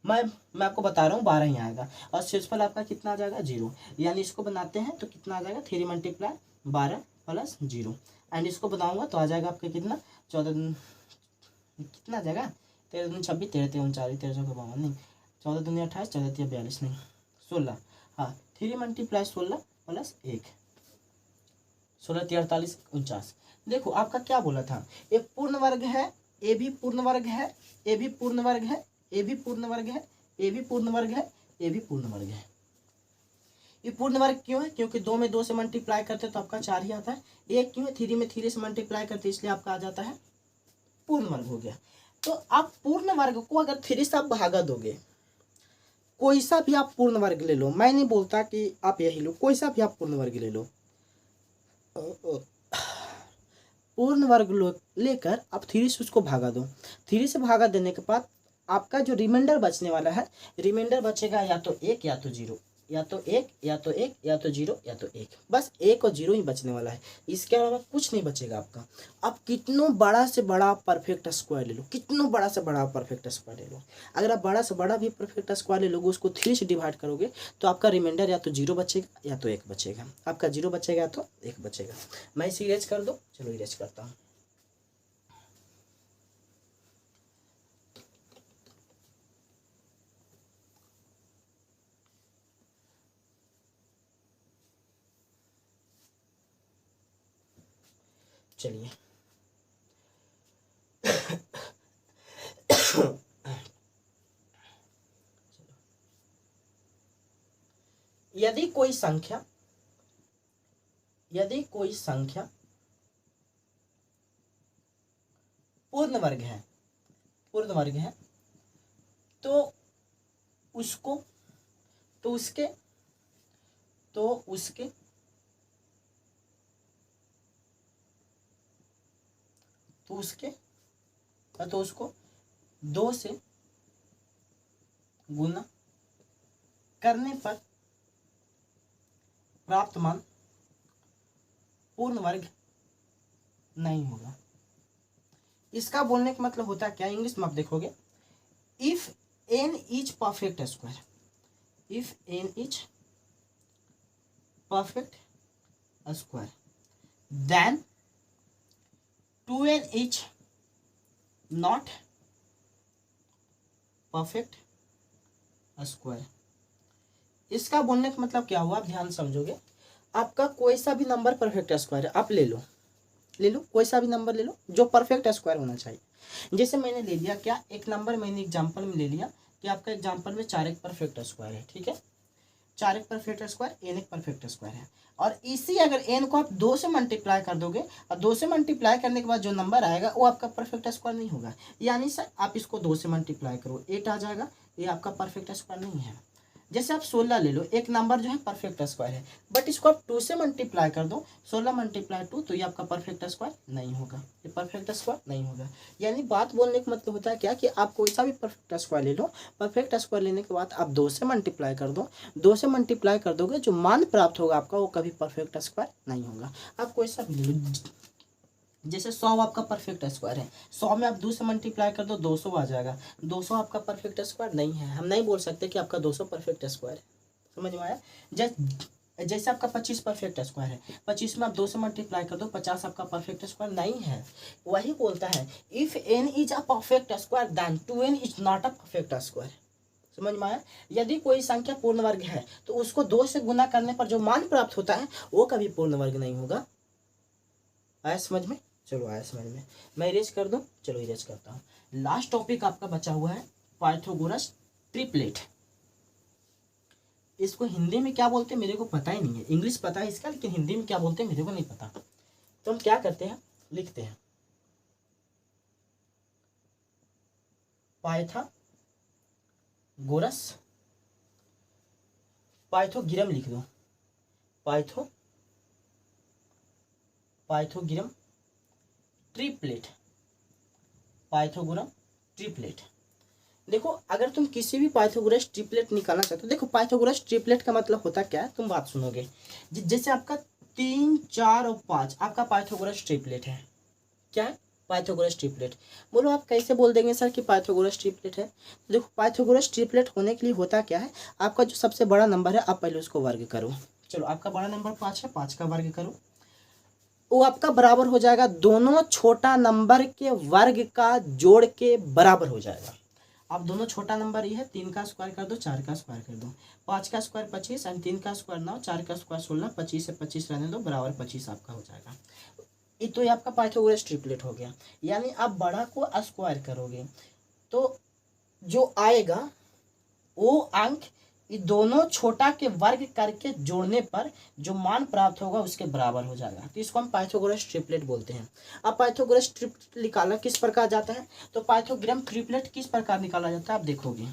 S1: मैं आपको बता रहा हूँ 12 ही आएगा। और शेषफल आपका कितना आ जाएगा 0, यानी इसको बनाते हैं तो कितना आ जाएगा 3 मल्टीप्लाई 12 प्लस 0। एंड इसको बनाऊंगा तो आ जाएगा आपका कितना 14, कितना आ जाएगा 13 दूनी 26, 13 3 39, 13 चौके 52, नहीं 14 दूनी 28, 14 3 42, नहीं 16। हाँ 3 मल्टीप्लाई 16 प्लस 1, 16 3 48 49। देखो आपका क्या बोला था, एक पूर्ण वर्ग है, ए भी पूर्ण वर्ग है, ए भी पूर्ण वर्ग है, ए भी पूर्ण वर्ग है, ए भी पूर्ण वर्ग है, ए भी पूर्ण वर्ग है। ये पूर्ण वर्ग क्यों है, क्योंकि 2 में 2 से मल्टीप्लाई करते तो आपका 4 ही आता है। एक क्यों है, 3 में 3 से मल्टीप्लाई करते इसलिए आपका आ जाता है पूर्ण वर्ग हो गया। तो आप पूर्ण वर्ग को अगर 3 से आप भागा दोगे, कोई सा भी आप पूर्ण वर्ग ले लो, मैं नहीं बोलता कि आप यही लो, कोई सा भी आप पूर्ण वर्ग ले लो, पूर्ण वर्ग लेकर आप 3 से उसको भागा दो। 3 से भागा देने के बाद आपका जो रिमाइंडर बचने वाला है, रिमाइंडर बचेगा या तो 1 या तो 0, या तो 1 या तो 1 या तो 0 या तो 1, बस 1 और 0 ही बचने वाला है, इसके अलावा कुछ नहीं बचेगा आपका। आप कितनों बड़ा से बड़ा परफेक्ट स्क्वायर ले लो, कितनों बड़ा से बड़ा परफेक्ट स्क्वायर ले लो, अगर आप बड़ा से बड़ा भी परफेक्ट स्क्वायर ले लोगे, उसको 3 से डिवाइड करोगे तो आपका रिमाइंडर या तो 0 बचेगा या तो 1 बचेगा, आपका 0 बचेगा या तो 1 बचेगा। मैं इसे इरेज कर दो, चलो इरेज करता हूँ। चलिए यदि कोई संख्या पूर्ण वर्ग है, तो उसको तो उसके तो उसके तो उसके तो उसको 2 से गुना करने पर प्राप्त मान पूर्ण वर्ग नहीं होगा। इसका बोलने का मतलब होता है क्या, इंग्लिश में आप देखोगे, if n is perfect square, if n is perfect square, then 2n is not perfect square. इसका बोलने का मतलब क्या हुआ, आप ध्यान समझोगे, आपका कोई सा भी नंबर परफेक्ट स्क्वायर है, आप ले लो कोई सा भी नंबर ले लो जो परफेक्ट स्क्वायर होना चाहिए। जैसे मैंने ले लिया क्या, एक नंबर मैंने एग्जांपल में ले लिया कि आपका एग्जांपल में 4 एक परफेक्ट स्क्वायर है, ठीक है, 4 एक परफेक्ट स्क्वायर, n एक परफेक्ट स्क्वायर है, और इसी अगर n को आप 2 से मल्टीप्लाई कर दोगे, और 2 से मल्टीप्लाई करने के बाद जो नंबर आएगा वो आपका परफेक्ट स्क्वायर नहीं होगा। यानी सर आप इसको 2 से मल्टीप्लाई करो, 8 आ जाएगा, ये आपका परफेक्ट स्क्वायर नहीं है। जैसे आप 16 ले लो, एक नंबर जो है परफेक्ट स्क्वायर है, बट इसको आप 2 से मल्टीप्लाई कर दो, 16 मल्टीप्लाई 2, तो ये आपका परफेक्ट स्क्वायर नहीं होगा, ये परफेक्ट स्क्वायर नहीं होगा। यानी बात बोलने का मतलब होता है क्या, कि आप कोई सा भी परफेक्ट स्क्वायर ले लो, परफेक्ट स्क्वायर लेने के बाद आप 2 से मल्टीप्लाई कर दो, 2 से मल्टीप्लाई कर दोगे, जो मान प्राप्त होगा आपका वो कभी परफेक्ट स्क्वायर नहीं होगा। आप कोई सा भी ले लो, जैसे 100 आपका परफेक्ट स्क्वायर है, 100 में आप 2 से मल्टीप्लाई कर दो, 200 आ जाएगा, 200 आपका परफेक्ट स्क्वायर नहीं है, हम नहीं बोल सकते कि आपका 200 परफेक्ट स्क्वायर है। समझ में आया। जैसे आपका 25 परफेक्ट स्क्वायर है, 25 में आप 2 से मल्टीप्लाई कर दो, 50 आपका परफेक्ट स्क्वायर नहीं है। वही बोलता है if n is a perfect square then 2n is not a perfect square. समझ में आया। यदि कोई संख्या पूर्ण वर्ग है तो उसको 2 से गुना करने पर जो मान प्राप्त होता है वो कभी पूर्ण वर्ग नहीं होगा। आया समझ में, चलो आया समझ में। मैं इरेज कर दूं, चलो इरेज करता हूँ। लास्ट टॉपिक आपका बचा हुआ है पाइथागोरस ट्रिपलेट। इसको हिंदी में क्या बोलते हैं मेरे को पता ही नहीं है, इंग्लिश पता है इसका, लेकिन हिंदी में क्या बोलते हैं मेरे को नहीं पता। तो हम क्या करते हैं, लिखते हैं पाइथागोरस पाइथागोरम लिख दो, पाइथागोरम ट्रिपलेट, पाइथागोरम ट्रिपलेट। देखो अगर तुम किसी भी पाइथागोरस ट्रिपलेट निकालना चाहते हो, देखो पाइथागोरस ट्रिपलेट का मतलब होता क्या है, तुम बात सुनोगे। जैसे आपका 3, 4 और 5 आपका पाइथागोरस ट्रिपलेट है। क्या है? Pythagoras triplet. बोलो आप कैसे बोल देंगे सर कि पाइथागोरस ट्रिपलेट है? देखो पाइथागोरस ट्रिपलेट होने के लिए होता क्या है, आपका जो सबसे बड़ा नंबर है आप पहले उसको वर्ग करो। चलो आपका बड़ा नंबर 5 है, 5 का वर्ग करो, वो आपका बराबर हो जाएगा दोनों छोटा नंबर के वर्ग का जोड़ के बराबर हो जाएगा। अब दोनों छोटा नंबर ये है, 3 का स्क्वायर कर दो, 4 का स्क्वायर कर दो, 5 का स्क्वायर 25 एंड 3 का स्क्वायर 9, 4 का स्क्वायर 16, 25 से 25 रहने दो, बराबर 25 आपका हो जाएगा। तो ये आपका पाइथागोरस ट्रिपलेट हो गया। यानी आप बड़ा को स्क्वायर करोगे तो जो आएगा वो अंक ये दोनों छोटा के वर्ग करके जोड़ने पर जो मान प्राप्त होगा उसके बराबर हो जाएगा। तो इसको हम पाइथागोरस ट्रिपलेट बोलते हैं। अब पाइथागोरस ट्रिपलेट निकाला किस प्रकार जाता है, तो पाइथागोरम ट्रिपलेट किस प्रकार निकाला जाता है आप देखोगे।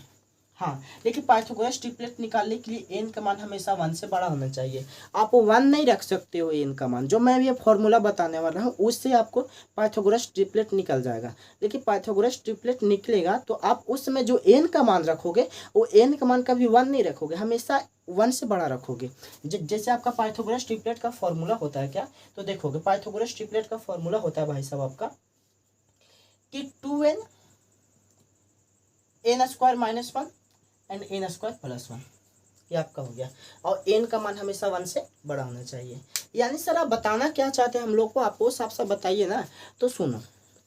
S1: हाँ, लेकिन पाइथागोरस ट्रिपलेट निकालने के लिए एन का मान हमेशा 1 से बड़ा होना चाहिए। आप 1 नहीं रख सकते हो एन का मान, जो मैं अभी फॉर्मूला बताने वाला हूँ उससे आपको पाइथागोरस ट्रिपलेट निकल जाएगा। लेकिन पाइथागोरस ट्रिपलेट निकलेगा तो आप उसमें जो एन का मान रखोगे वो एन का मान कभी 1 नहीं रखोगे, हमेशा 1 से बड़ा रखोगे। जैसे आपका पाइथागोरस ट्रिपलेट का फॉर्मूला होता है क्या, तो देखोगे पाइथागोरस ट्रिपलेट का फॉर्मूला होता है भाई साहब आपका कि 2n n square minus 1 and n square plus 1, ये आपका हो गया। और एन का मान हमेशा 1 से बड़ा होना चाहिए। यानी सर आप बताना क्या चाहते हैं हम लोग को, आपको साफ साफ बताइए ना। तो सुनो,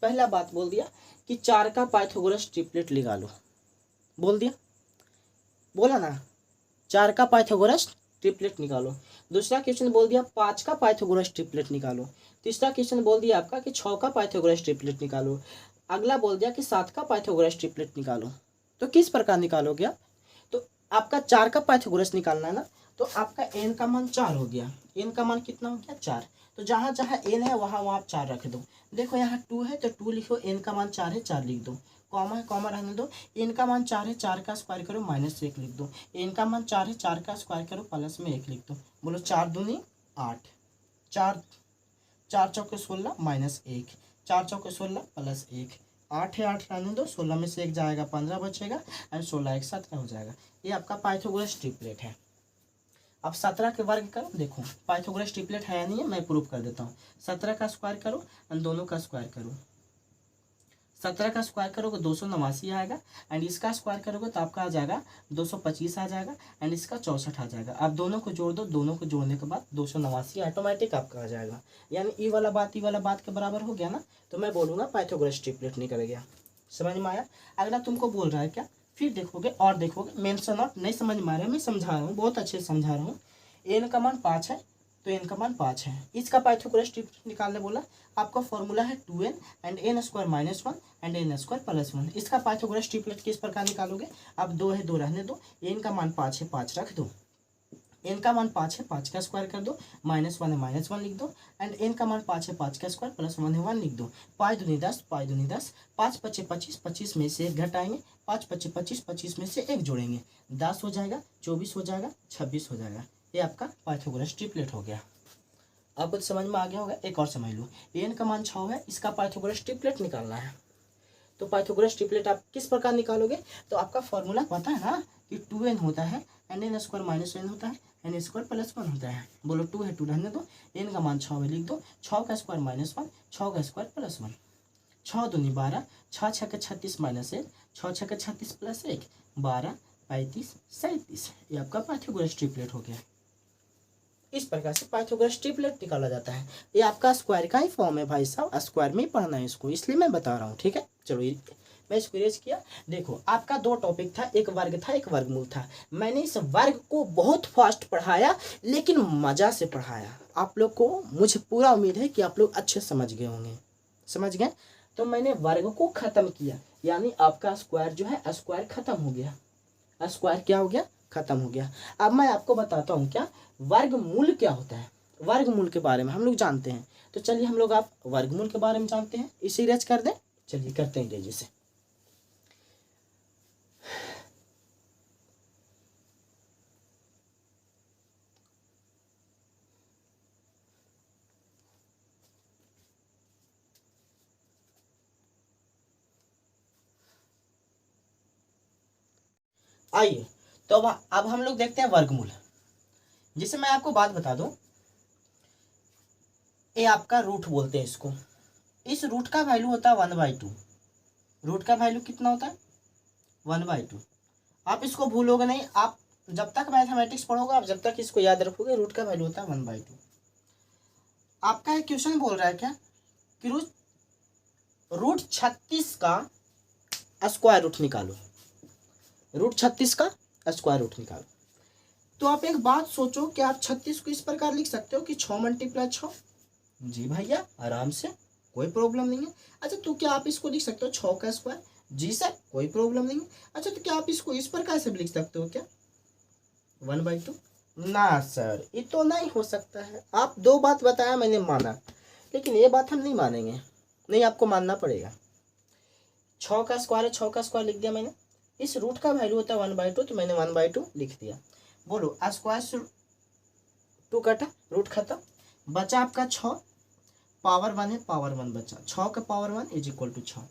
S1: पहला बात बोल दिया कि 4 का पाइथागोरस ट्रिपलेट निकालो, बोल दिया, बोला ना 4 का पाइथागोरस ट्रिपलेट निकालो। दूसरा क्वेश्चन बोल दिया 5 का पाइथागोरस ट्रिपलेट निकालो। तीसरा क्वेश्चन बोल दिया आपका कि 6 का पाइथागोरस ट्रिपलेट निकालो। अगला बोल दिया कि 7 का पाइथागोरस ट्रिपलेट निकालो। तो किस प्रकार निकालोगे आप, तो आपका 4 का पाइथागोरस निकालना है ना, तो आपका एन का मान 4 हो गया। एन का मान कितना हो गया 4, तो जहाँ जहाँ एन है वहाँ वहाँ आप 4 रख दो। देखो यहाँ 2 है तो 2 लिखो, एन का मान 4 है 4 लिख दो, कॉमा है कॉमा रहने दो। एन का मान 4 है, 4 का स्क्वायर करो -1 लिख दो। एन का मान 4 है, 4 का स्क्वायर करो प्लस में 1 लिख दो। बोलो 4 दूनी 8, 4 4 चौके 16 -1, 4 चौके 16 प्लस 1, 8 है 8 रहने दो, 16 में से 1 जाएगा 15 बचेगा एंड 16 1 17 हो जाएगा। ये आपका पाइथागोरस ट्रिपलेट है। अब 17 के वर्ग करो, देखो पाइथागोरस ट्रिपलेट है या नहीं है, मैं प्रूफ कर देता हूँ। 17 का स्क्वायर करो एंड दोनों का स्क्वायर करो। 17 का स्क्वायर करोगे 289 आएगा एंड इसका स्क्वायर करोगे तो आपका आ जाएगा 225 आ जाएगा एंड इसका 64 आ जाएगा। आप दोनों को जोड़ दो, दोनों को जोड़ने के बाद 289 ऑटोमेटिक आपका आ जाएगा। यानी ई वाला बात के बराबर हो गया ना, तो मैं बोलूँगा पाइथागोरस ट्रिपलेट निकल गया। समझ में आया? अगला तुमको बोल रहा है क्या, फिर देखोगे और देखोगे, मेंशन आउट नहीं समझ में आ रहा है, मैं समझा रहा हूँ, बहुत अच्छे से समझा रहा हूँ। एन का मान 5 है तो एन का मान 5 है, इसका पाइथागोरस ट्रिपलेट निकालने बोला। आपका फॉर्मूला है 2n and n square -1 and n square +1। इसका पाइथागोरस ट्रिपलेट किस प्रकार निकालोगे, अब 2 है 2 रहने दो, एन का मान 5 है 5 रख दो, एन का मान 5 है 5 का स्क्वायर कर दो, -1 है -1 लिख दो एंड एन का मान 5 है 5 का स्क्वायर +1 है 1 लिख दो। पाई दूनी 10, पाई दूनी 10, 5 पच्चे 25, 25 में से 1 घटाएंगे, 5 पच्चे 25, 25 में से 1 जोड़ेंगे, 10 हो जाएगा, 24 हो जाएगा, 26 हो जाएगा। ये आपका पाइथागोरस ट्रिपलेट हो गया। आपको तो समझ में आ गया होगा। एक और समझ लो, एन का मान 6 है, इसका पाइथागोरस ट्रिपलेट निकालना है। तो पाइथागोरस ट्रिपलेट आप किस प्रकार निकालोगे, तो आपका फॉर्मूला पता है ना कि 2n होता है एंड एन स्क्वायर -1 होता है एन स्क्वायर +1 होता है। बोलो 2 है 2 रहने दो, एन का मान 6 है लिख दो, 6 का स्क्वायर -1, 6 का स्क्वायर +1, 6 दूनी 12, 6 छक्के 36 -1, 6 छक्के 36 +1, 12 35 37। ये आपका पाइथागोरस ट्रिपलेट हो गया। इस प्रकार से पाइथागोरस ट्रिपलेट निकाला जाता है। ये आपका स्क्वायर का ही फॉर्म है भाई साहब, स्क्वायर में ही पढ़ना है इसको, इसलिए मैं बता रहा हूँ। ठीक है, चलो मैं इसको इरेज किया। देखो आपका 2 टॉपिक था, एक वर्ग था एक वर्गमूल था। मैंने इस वर्ग को बहुत फास्ट पढ़ाया लेकिन मजा से पढ़ाया। आप लोग को मुझे पूरा उम्मीद है कि आप लोग अच्छे समझ गए होंगे। समझ गए? तो मैंने वर्ग को खत्म किया, यानी आपका स्क्वायर जो है स्क्वायर खत्म हो गया। स्क्वायर क्या हो गया, खत्म हो गया। अब मैं आपको बताता हूँ क्या वर्गमूल क्या होता है। वर्गमूल के बारे में हम लोग जानते हैं, तो चलिए हम लोग आप वर्गमूल के बारे में जानते हैं। इसे इरेज कर दें, चलिए करते हैं तेजी से। आइए तो अब हम लोग देखते हैं वर्गमूल। जिसे मैं आपको बात बता दूं, ये आपका रूट बोलते हैं इसको। इस रूट का वैल्यू होता है 1/2। रूट का वैल्यू कितना होता है? 1/2। आप इसको भूलोगे नहीं, आप जब तक मैथमेटिक्स पढ़ोगे, आप जब तक इसको याद रखोगे, रूट का वैल्यू होता है 1/2। आपका एक क्वेश्चन बोल रहा है क्या कि रूट 36 का स्क्वायर रूट निकालो। रूट 36 का स्क्वायर रूट निकालो। तो आप एक बात सोचो कि आप 36 को इस प्रकार लिख सकते हो कि 6 × 6। जी भैया, आराम से, कोई प्रॉब्लम नहीं है। अच्छा, तो क्या आप इसको लिख सकते हो 6 का स्क्वायर? जी सर, कोई प्रॉब्लम नहीं है। अच्छा, तो क्या आप इसको इस प्रकार से भी लिख सकते हो क्या, 1/2? ना सर, ये तो नहीं हो सकता है। आप दो बात बताया, मैंने माना, लेकिन ये बात हम नहीं मानेंगे। नहीं, आपको मानना पड़ेगा। 6 का स्क्वायर है, 6 का स्क्वायर लिख दिया मैंने। इस रूट का वैल्यू होता है 1/2, तो मैंने 1/2 लिख दिया। बोलो, स्क्वायर से 2 कटा, रूट खत्म, बचा आपका 6, पावर 1 है, पावर 1 बचा। 6 का पावर 1 = 6।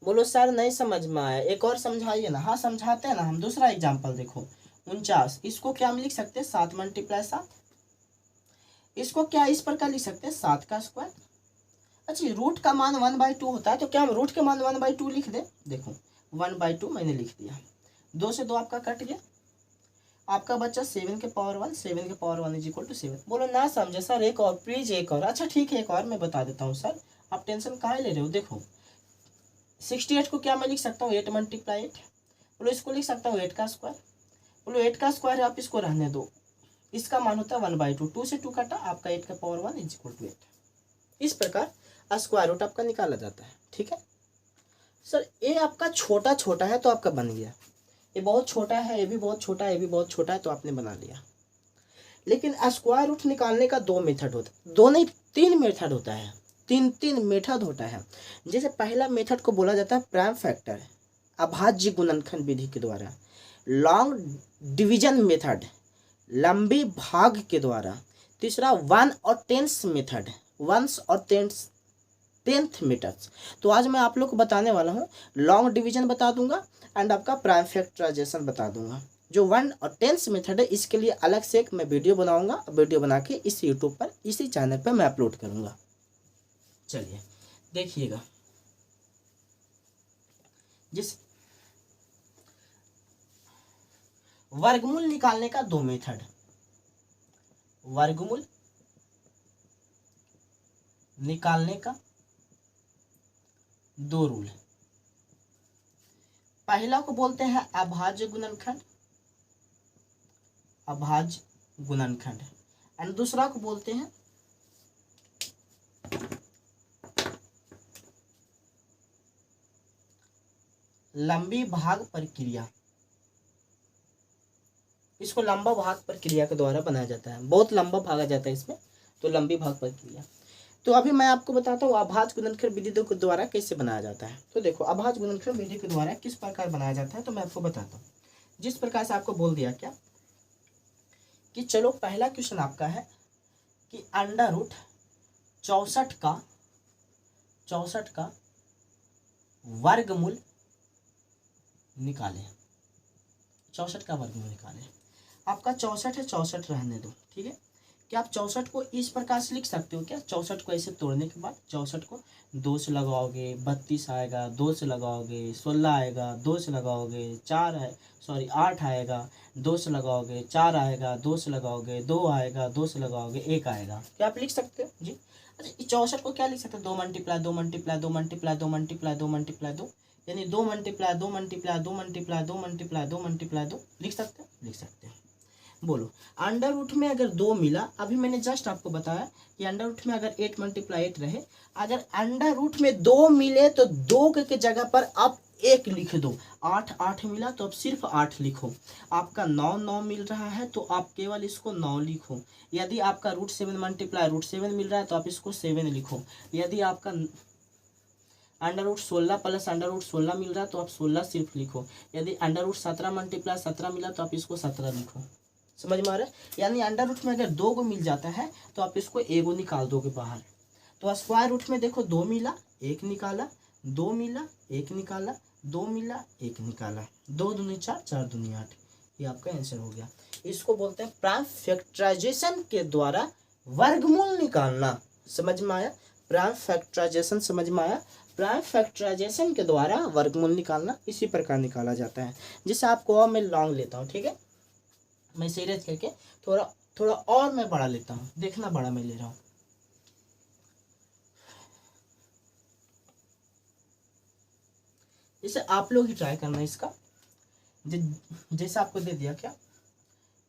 S1: बोलो सर नहीं समझ में आया, एक और समझाइए ना। हाँ समझाते हैं ना हम। दूसरा एग्जाम्पल देखो, 49। इसको क्या हम लिख सकते हैं, 7 × 7। इसको क्या इस प्रकार लिख सकते हैं, 7 का स्क्वायर। अच्छा, रूट का मान 1/2 होता है, तो क्या हम रूट के मान 1/2 लिख दें? देखो 1/2 मैंने लिख दिया। 2 से 2 आपका कट गया, आपका बच्चा 7 के पावर 1, 7 के पावर 1 = 7। बोलो ना समझे सर, एक और प्लीज, एक और। अच्छा ठीक है, एक और मैं बता देता हूँ सर, आप टेंशन काहे ले रहे हो। देखो 68 को क्या मैं लिख सकता हूँ, 8 × 8। बोलो इसको लिख सकता हूँ 8 का स्क्वायर। बोलो 8 का स्क्वायर है, आप इसको रहने दो। इसका मान होता है 1/2। 2 से 2 कटा, आपका 8 का पावर 1 = 8। इस प्रकार स्क्वायर रूट आपका निकाला जाता है। ठीक है सर, ये आपका छोटा छोटा है तो आपका बन गया। ये बहुत छोटा है, ये भी बहुत छोटा है, ये भी बहुत छोटा है, तो आपने बना लिया। लेकिन स्क्वायर रूट निकालने का 2 मेथड होता है। 2 नहीं, 3 मेथड होता है। तीन मेथड होता है। जैसे पहला मेथड को बोला जाता है प्राइम फैक्टर, अभाज्य गुणनखंड विधि के द्वारा। लॉन्ग डिवीजन मेथड, लंबी भाग के द्वारा। तीसरा 1 और 10th मेथड, 1 और 10th मेथड्स। तो आज मैं आप लोग को बताने वाला हूँ, लॉन्ग डिवीजन बता दूंगा एंड आपका प्राइम फैक्टराइजेशन बता दूंगा। जो 1 और 10th मेथड है, इसके लिए अलग से एक मैं वीडियो बनाऊंगा। वीडियो बना के इस यूट्यूब पर, इसी चैनल पर मैं अपलोड करूंगा। चलिए देखिएगा, जिस वर्गमूल निकालने का 2 मेथड, वर्गमूल निकालने का 2 रूल। पहला को बोलते हैं अभाज्य गुणनखंड, अभाज्य गुणनखंड, एंड दूसरा को बोलते हैं लंबी भाग प्रक्रिया। इसको लंबा भाग प्रक्रिया के द्वारा बनाया जाता है। बहुत लंबा भागा जाता है इसमें, तो लंबी भाग प्रक्रिया। तो अभी मैं आपको बताता हूँ अभाज्य गुणनखंड विधि के द्वारा कैसे बनाया जाता है। तो देखो, अभाज्य गुणनखंड विधि के द्वारा किस प्रकार बनाया जाता है, तो मैं आपको बताता हूँ। जिस प्रकार से आपको बोल दिया क्या कि चलो पहला क्वेश्चन आपका है कि अंडर रूट 64 का वर्गमूल निकालें। 64 का वर्गमूल निकालें। आपका 64 है, 64 रहने दो। ठीक है, क्या आप 64 को इस प्रकार से लिख सकते हो क्या? 64 को ऐसे तोड़ने के बाद 64 को 2 से लगाओगे 32 आएगा, 2 से लगाओगे 16 आएगा, 2 से लगाओगे 8 आएगा, 2 से लगाओगे 4 आएगा, 2 से लगाओगे 2 आएगा, 2 से लगाओगे 1 आएगा। क्या आप लिख सकते हो जी? अच्छा, इस 64 को क्या लिख सकते हो? 2 × 2 × 2 × 2 × 2 × 2, यानी 2 × 2 × 2 × 2 × 2 × 2 लिख सकते हो? लिख सकते हो। बोलो, अंडर रूट में अगर 2 मिला, अभी मैंने जस्ट आपको बताया कि अंडर रूट में अगर 8 × 8 रहे, अगर अंडर रूट में 2 मिले तो 2 के जगह पर आप 1 लिख दो। 8 मिला तो अब सिर्फ 8 लिखो। आपका 9 मिल रहा है तो आप केवल इसको 9 लिखो। यदि आपका √7 मिल रहा है तो आप इसको 7 लिखो। यदि आपका under root 16 plus under root 16 मिल रहा है तो आप 16 सिर्फ लिखो। यदि अंडर रूट 17 × 17 मिला तो आप इसको 17 लिखो। समझ में आ रहा है? यानी अंडर रूट में अगर 2 को मिल जाता है तो आप इसको 1 निकाल दोगे बाहर। तो स्क्वायर रूट में देखो 2 मिला 1 निकाला, 2 मिला 1 निकाला, 2 मिला 1 निकाला, 2 दूनी 4, 4 दूनी 8, ये आपका आंसर हो गया। इसको बोलते हैं प्राइम फैक्टराइजेशन के द्वारा वर्गमूल निकालना। समझ में आया? प्राइम फैक्टराइजेशन समझ में आया? प्राइम फैक्टराइजेशन के द्वारा वर्गमूल निकालना इसी प्रकार निकाला जाता है। जैसे आपको और मैं लॉन्ग लेता हूँ, ठीक है, मैं सीरीज करके थोड़ा थोड़ा और मैं बड़ा लेता हूँ, देखना बड़ा मैं ले रहा हूँ। जैसे आप लोग ही ट्राई करना इसका, जैसे आपको दे दिया क्या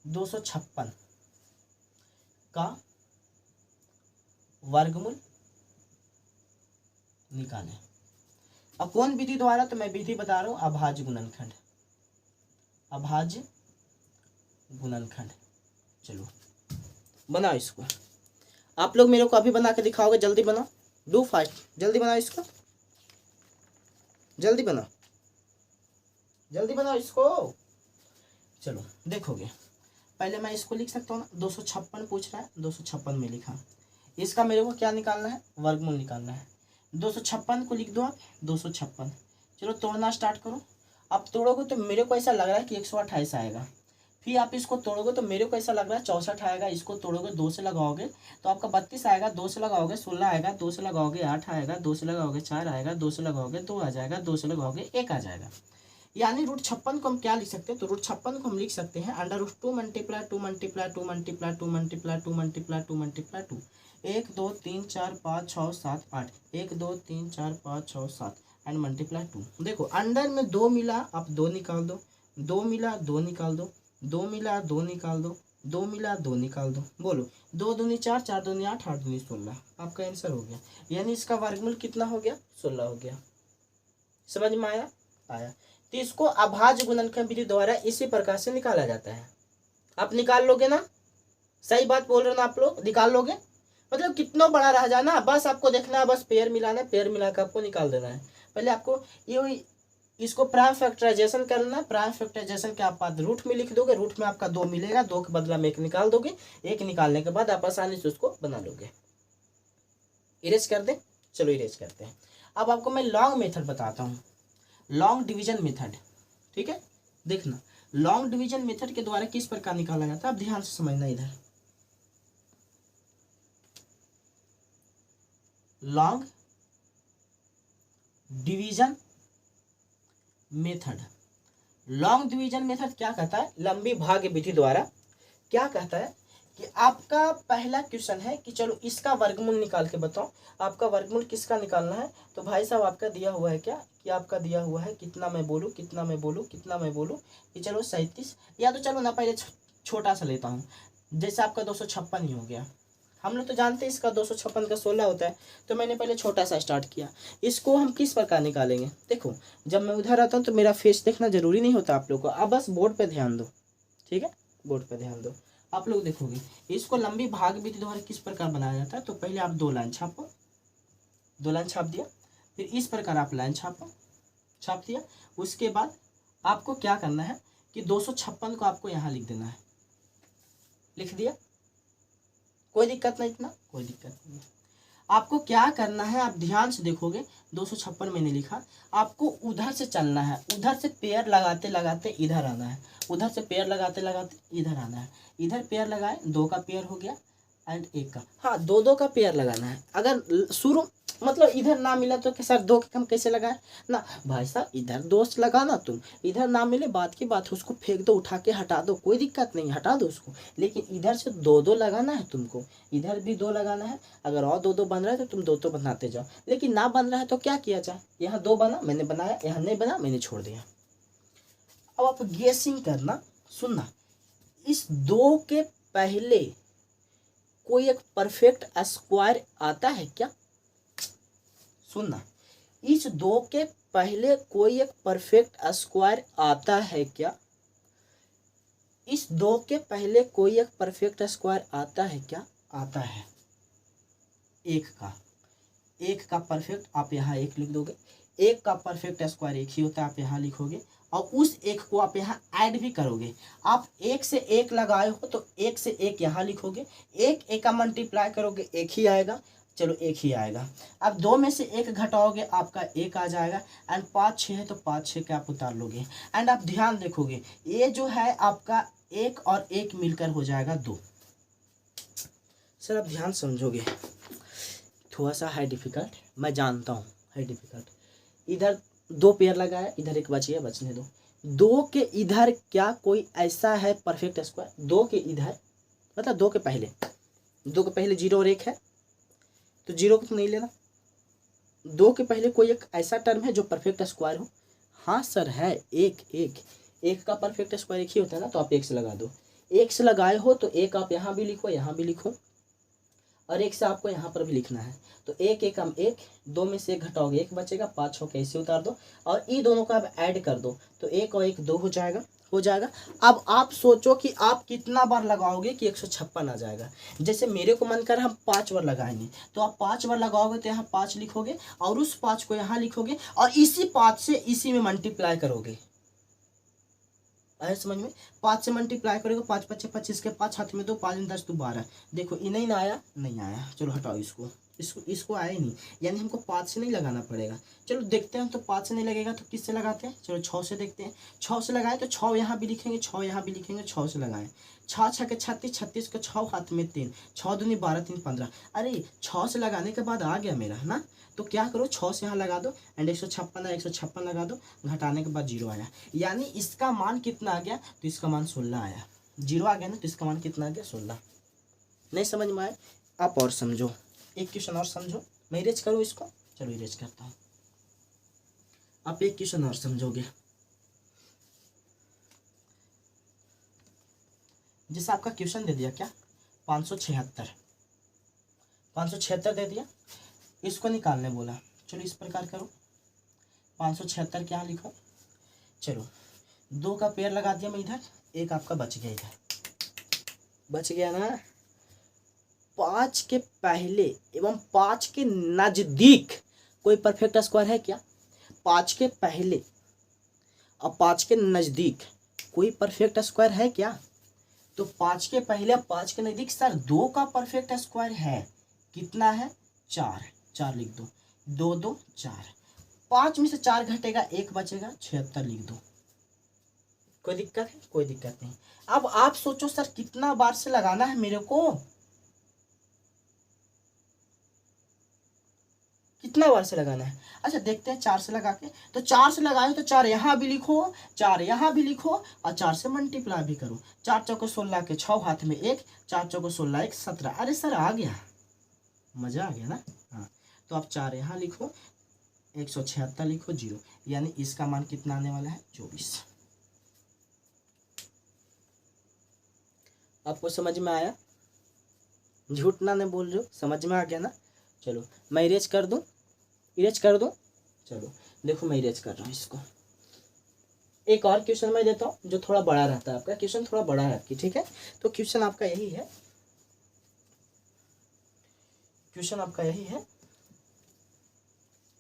S1: 256 का वर्गमूल निकालें। अब कौन विधि द्वारा? तो मैं विधि बता रहा हूँ, अभाज्य गुणनखंड, अभाज्य गुणनखंड। चलो बनाओ इसको, आप लोग मेरे को अभी बना के दिखाओगे, जल्दी बनाओ, डू फास्ट, जल्दी बनाओ इसको, जल्दी बनाओ, जल्दी बनाओ इसको। चलो देखोगे, पहले मैं इसको लिख सकता हूँ ना, 256 पूछ रहा है, 256 में लिखा, इसका मेरे को क्या निकालना है? वर्गमूल निकालना है। 256 को लिख दो आप, 256। चलो तोड़ना स्टार्ट करो। अब तोड़ोगे तो मेरे को ऐसा लग रहा है कि 128 आएगा, फिर आप इसको तोड़ोगे तो मेरे को ऐसा लग रहा है 64 आएगा, इसको तोड़ोगे 2 से लगाओगे तो आपका 32 आएगा, 2 से लगाओगे 16 आएगा, 2 से लगाओगे 8 आएगा, 2 से लगाओगे 4 आएगा, 2 से लगाओगे 2 आ जाएगा, 2 से लगाओगे 1 आ जाएगा। यानी √56 को हम क्या लिख सकते हैं? तो √56 को हम लिख सकते हैं √2 multiply 2 multiply 2 multiply 2 multiply 2 multiply 2 multiply 2, 1 2 3 4 5 6 7 8, 1 2 3 4 5 6 7 and multiply 2। देखो अंडर में 2 मिला, आप 2 निकाल दो, 2 मिला 2 निकाल दो, 2 मिला 2 निकाल दो, 2 मिला 2 निकाल दो। बोलो 2 दूनी 4, 4 दूनी 8, 8 दूनी 16, आपका आंसर हो गया। यानी इसका वर्गमूल कितना हो गया? 16 हो गया। समझ में आया? आया। तो इसको अभाज्य गुणनखंड विधि द्वारा इसी प्रकार से निकाला जाता है। आप निकाल लोगे ना? सही बात बोल रहे हो ना आप लोग? निकाल लोगे? मतलब कितना बड़ा रह जाना, बस आपको देखना है, बस पेयर मिलाना है, पेयर मिला कर आपको निकाल देना है। पहले आपको ये इसको प्राइम फैक्टराइजेशन करना है। प्राइम फैक्टराइजेशन के आप बाद रूट में लिख दोगे, रूट में आपका 2 मिलेगा, 2 के बदला में 1 निकाल दोगे, 1 निकालने के बाद आप आसानी से उसको बना लोगे। इरेज कर दे। चलो इरेज करते हैं। अब आपको मैं लॉन्ग मेथड बताता हूँ, लॉन्ग डिवीजन मेथड, ठीक है। देखना लॉन्ग डिवीजन मेथड के द्वारा किस प्रकार निकाला जाता है, अब ध्यान से समझना। इधर long division method, long division method क्या कहता है? लंबी भाग विधि द्वारा क्या कहता है कि आपका पहला क्वेश्चन है कि चलो इसका वर्गमूल निकाल के बताओ। आपका वर्गमूल किसका निकालना है? तो भाई साहब आपका दिया हुआ है क्या कि आपका दिया हुआ है, कितना मैं बोलूँ, कितना मैं बोलूँ, कितना मैं बोलूँ, कि चलो 37, या तो चलो ना पहले छोटा सा लेता हूँ, जैसे आपका 256 ही हो गया। हम लोग तो जानते हैं इसका 256 का 16 होता है, तो मैंने पहले छोटा सा स्टार्ट किया। इसको हम किस प्रकार निकालेंगे? देखो जब मैं उधर आता हूँ तो मेरा फेस देखना जरूरी नहीं होता आप लोग को, अब बस बोर्ड पे ध्यान दो, ठीक है, बोर्ड पे ध्यान दो। आप लोग देखोगे इसको लंबी भाग विधि द्वारा किस प्रकार बनाया जाता है। तो पहले आप 2 लाइन छापो, 2 लाइन छाप दिया, फिर इस प्रकार आप लाइन छापो, छाप दिया। उसके बाद आपको क्या करना है कि 256 को आपको यहाँ लिख देना है, लिख दिया, कोई दिक्कत नहीं, इतना कोई दिक्कत नहीं। आपको क्या करना है, आप ध्यान से देखोगे 256 मैंने लिखा, आपको उधर से चलना है, उधर से पेयर लगाते लगाते इधर आना है, उधर से पेयर लगाते लगाते इधर आना है। इधर पेयर लगाए, 2 का पेयर हो गया एंड 1 का, हाँ 2 का पेयर लगाना है। अगर शुरू मतलब इधर ना मिला तो सर 2 के हम कैसे लगाए ना भाई साहब, इधर 2 लगाना, तुम इधर ना मिले बात की बात, उसको फेंक दो, उठा के हटा दो, कोई दिक्कत नहीं, हटा दो उसको, लेकिन इधर से 2 लगाना है तुमको, इधर भी 2 लगाना है। अगर और 2 बन रहा है तो तुम 2 बनाते जाओ, लेकिन ना बन रहा है तो क्या किया जाए, यहाँ 2 बना मैंने बनाया, यहाँ नहीं बना मैंने छोड़ दिया। अब आप गेसिंग करना, सुनना, इस 2 के पहले कोई एक परफेक्ट स्क्वायर आता है क्या? सुनना, इस 2 के पहले कोई एक परफेक्ट स्क्वायर आता है क्या? इस 2 के पहले कोई एक परफेक्ट स्क्वायर आता है क्या? आता है। 1 का परफेक्ट आप यहाँ 1 लिख दोगे, 1 का परफेक्ट स्क्वायर 1 ही होता है, आप यहाँ लिखोगे, और उस 1 को आप यहाँ ऐड भी करोगे। आप 1 से 1 लगाए हो तो 1 से 1 यहाँ लिखोगे, 1 का मल्टीप्लाई करोगे 1 ही आएगा, चलो एक ही आएगा। अब 2 में से 1 घटाओगे आपका 1 आ जाएगा। एंड 5 6 है तो 5 6 के आप उतार लोगे। एंड आप ध्यान देखोगे ये जो है आपका 1 और 1 मिलकर हो जाएगा 2। सर आप ध्यान समझोगे, थोड़ा सा है डिफिकल्ट, मैं जानता हूँ है डिफिकल्ट। इधर 2 पेयर लगाया, इधर 1 बच गया, बचने दो। 2 के इधर क्या कोई ऐसा है परफेक्ट स्क्वायर? 2 के इधर मतलब 2 के पहले 0 और 1 है तो 0 को तो नहीं लेना। 2 के पहले कोई एक ऐसा टर्म है जो परफेक्ट स्क्वायर हो? हाँ सर है, एक का परफेक्ट स्क्वायर 1 ही होता है ना, तो आप 1 से लगा दो। 1 से लगाए हो तो 1 आप यहाँ भी लिखो, यहाँ भी लिखो, और 1 से आपको यहाँ पर भी लिखना है। तो 1 1 हम 1, 2 में से 1 घटाओगे 1 बचेगा, 5 6 कैसे उतार दो, और ये दोनों का अब ऐड कर दो तो 1 और 1 2 हो जाएगा। अब आप सोचो कि आप कितना बार लगाओगे कि 156 आ जाएगा। जैसे मेरे को मन कर हम 5 बार लगाएंगे, तो आप 5 बार लगाओगे तो यहाँ 5 लिखोगे, और उस 5 को यहाँ लिखोगे, और इसी 5 से इसी में मल्टीप्लाई करोगे। आया समझ में? 5 से मल्टीप्लाई करोगे, 5 5 25 के 5 हाथ में 2, 5 10 तो 12। देखो ये नहीं आया, नहीं आया, चलो हटाओ इसको आया ही नहीं, यानी हमको 5 से नहीं लगाना पड़ेगा। चलो देखते हैं, तो 5 से नहीं लगेगा तो किससे लगाते हैं? चलो 6 से देखते हैं। 6 से लगाए तो 6 यहाँ भी लिखेंगे, 6 यहाँ भी लिखेंगे, 6 से लगाएं। 6 6 के 36, 36 के 6 हाथ में 3, 6 दूनी 12 3 15। अरे 6 से लगाने के बाद आ गया मेरा ना, तो क्या करो 6 से यहाँ लगा दो, एंड 156 लगा दो, घटाने के बाद 0 आया, यानी इसका मान कितना आ गया? तो इसका मान 16 आया। 0 आ गया ना, तो इसका मान कितना आ गया? 16। नहीं समझ में आए? आप और समझो, एक क्वेश्चन और समझो, मैं इरेज करूँ इसको? चलो इरेज करता हूँ, आप एक क्वेश्चन और समझोगे। जैसे आपका क्वेश्चन दे दिया क्या, 576 दे दिया, इसको निकालने बोला। चलो इस प्रकार करो, 576 क्या लिखो। चलो 2 का पेयर लगा दिया मैं इधर, 1 आपका बच गया, इधर बच गया ना। 5 के पहले एवं 5 के नजदीक कोई परफेक्ट स्क्वायर है क्या? 5 के पहले और 5 के नजदीक कोई परफेक्ट स्क्वायर है क्या? तो 5 के पहले 5 के नजदीक सर 2 का परफेक्ट स्क्वायर है, कितना है? 4, 4 लिख दो, 2 2 4। 5 में से 4 घटेगा, 1 बचेगा, 76 लिख दो। कोई दिक्कत है? कोई दिक्कत नहीं। अब आप सोचो सर कितना बार से लगाना है मेरे को, कितना बार से लगाना है? अच्छा देखते हैं 4 से लगा के, तो 4 से लगाए तो 4 यहाँ भी लिखो, 4 यहाँ भी लिखो, और 4 से मल्टीप्लाई भी करो। 4 चौको 16 के 6 हाथ में 1, 4 चौको 16 1 17। अरे सर आ गया, मजा आ गया ना। हाँ तो आप 4 यहाँ लिखो, 176 लिखो, 0, यानी इसका मान कितना आने वाला है? 24। आपको समझ में आया? झूठ ना नहीं बोल रहे हो, समझ में आ गया ना। चलो मैं इरेज कर दूं, चलो देखो मैं इरेज कर रहा हूँ इसको। एक और क्वेश्चन मैं देता हूँ जो थोड़ा बड़ा रहता है, आपका क्वेश्चन थोड़ा बड़ा है आपकी, ठीक है। तो क्वेश्चन आपका यही है,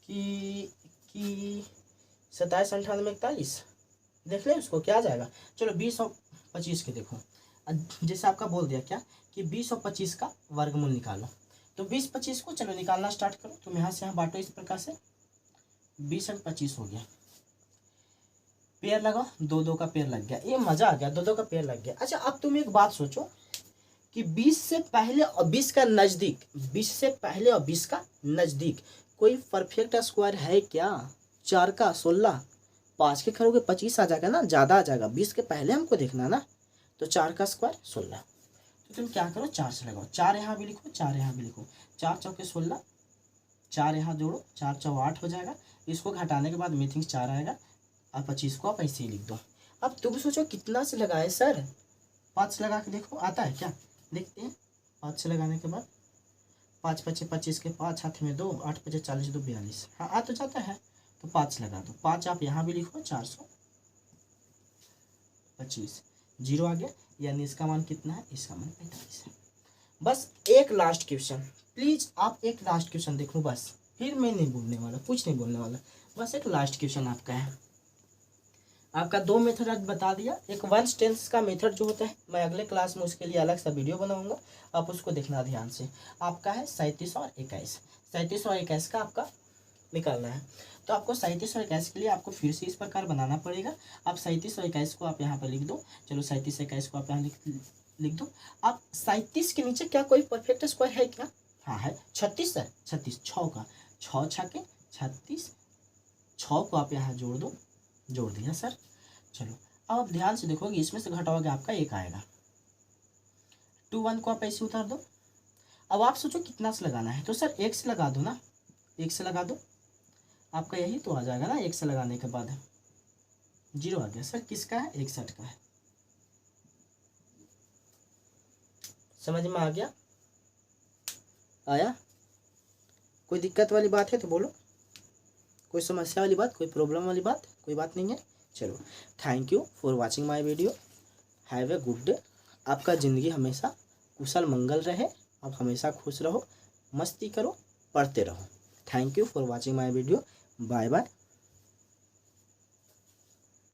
S1: कि 27 98 41 देख ले उसको क्या आ जाएगा। चलो 20 और 25 के देखो, जैसे आपका बोल दिया क्या कि 20 और 25 का वर्गमूल निकालो, तो 20 25 को चलो निकालना स्टार्ट करो। तुम यहाँ से यहाँ बांटो इस प्रकार से, 20 और 25 हो गया, पेयर लगाओ, 2 2 का पेयर लग गया, ये मजा आ गया, 2 2 का पेयर लग गया। अच्छा अब तुम एक बात सोचो कि 20 से पहले और 20 का नजदीक, 20 से पहले और 20 का नजदीक कोई परफेक्ट स्क्वायर है क्या? 4 का 16, 5 के करोगे 25 आ जाएगा ना, ज़्यादा आ जाएगा, 20 के पहले हमको देखना ना। तो 4 का स्क्वायर 16, तो तुम क्या करो 4 से लगाओ, 4 यहाँ भी लिखो, 4 यहाँ भी लिखो, 4 चौके 16, 4 यहाँ जोड़ो, 4 चौ 8 हो जाएगा, इसको घटाने के बाद मीथिंग 4 आएगा, और 25 को आप ऐसे ही लिख दो। अब तुम सोचो कितना से लगाए सर, 5 से लगा के देखो आता है क्या, देखते हैं। 5 से लगाने के बाद 5 5 25 के 5 हाथ में 2, 8 5 40 2 42, हाँ आ तो जाता है, तो 5 लगा दो। 5 आप यहाँ भी लिखो, 425, 0 आ गया, यानी इसका मान कितना है? इसका मान 45 है। बस एक लास्ट क्वेश्चन, प्लीज आप एक लास्ट क्वेश्चन देखो बस, फिर मैं नहीं बोलने वाला, कुछ नहीं बोलने वाला, बस एक लास्ट क्वेश्चन आपका है। आपका दो मेथड आज बता दिया। एक वंस टेंस का मेथड जो होता है मैं अगले क्लास में उसके लिए अलग सा वीडियो बनाऊंगा, आप उसको देखना ध्यान से। आपका है 37 और 21, 37 और 21 का आपका निकालना है। तो आपको 37 और 21 के लिए आपको फिर से इस प्रकार बनाना पड़ेगा। आप 37 और 21 को आप यहाँ पर लिख दो। चलो 37 और 21 को आप यहाँ लिख दो। आप 37 के नीचे क्या कोई परफेक्ट स्क्वायर है क्या? हाँ है, 36 सर, 36 6 का, 6 छक्के 36, 6 को आप यहाँ जोड़ दो, जोड़ दिया सर। चलो अब आप ध्यान से देखोगे, इसमें से घटाओगे आपका 1 आएगा। 2 1 को आप ऐसे उतार दो। अब आप सोचो कितना से लगाना है, तो सर 1 से लगा दो ना, 1 से लगा दो, आपका यही तो आ जाएगा ना। 1 से लगाने के बाद 0 आ गया सर। किसका है? 61 का है। समझ में आ गया? आया? कोई दिक्कत वाली बात है तो बोलो, कोई समस्या वाली बात, कोई प्रॉब्लम वाली बात, कोई बात नहीं है। चलो, thank you for watching my video. Have a good day. आपका ज़िंदगी हमेशा कुशल मंगल रहे, आप हमेशा खुश रहो, मस्ती करो, पढ़ते रहो। Thank you for watching my video. Bye bye.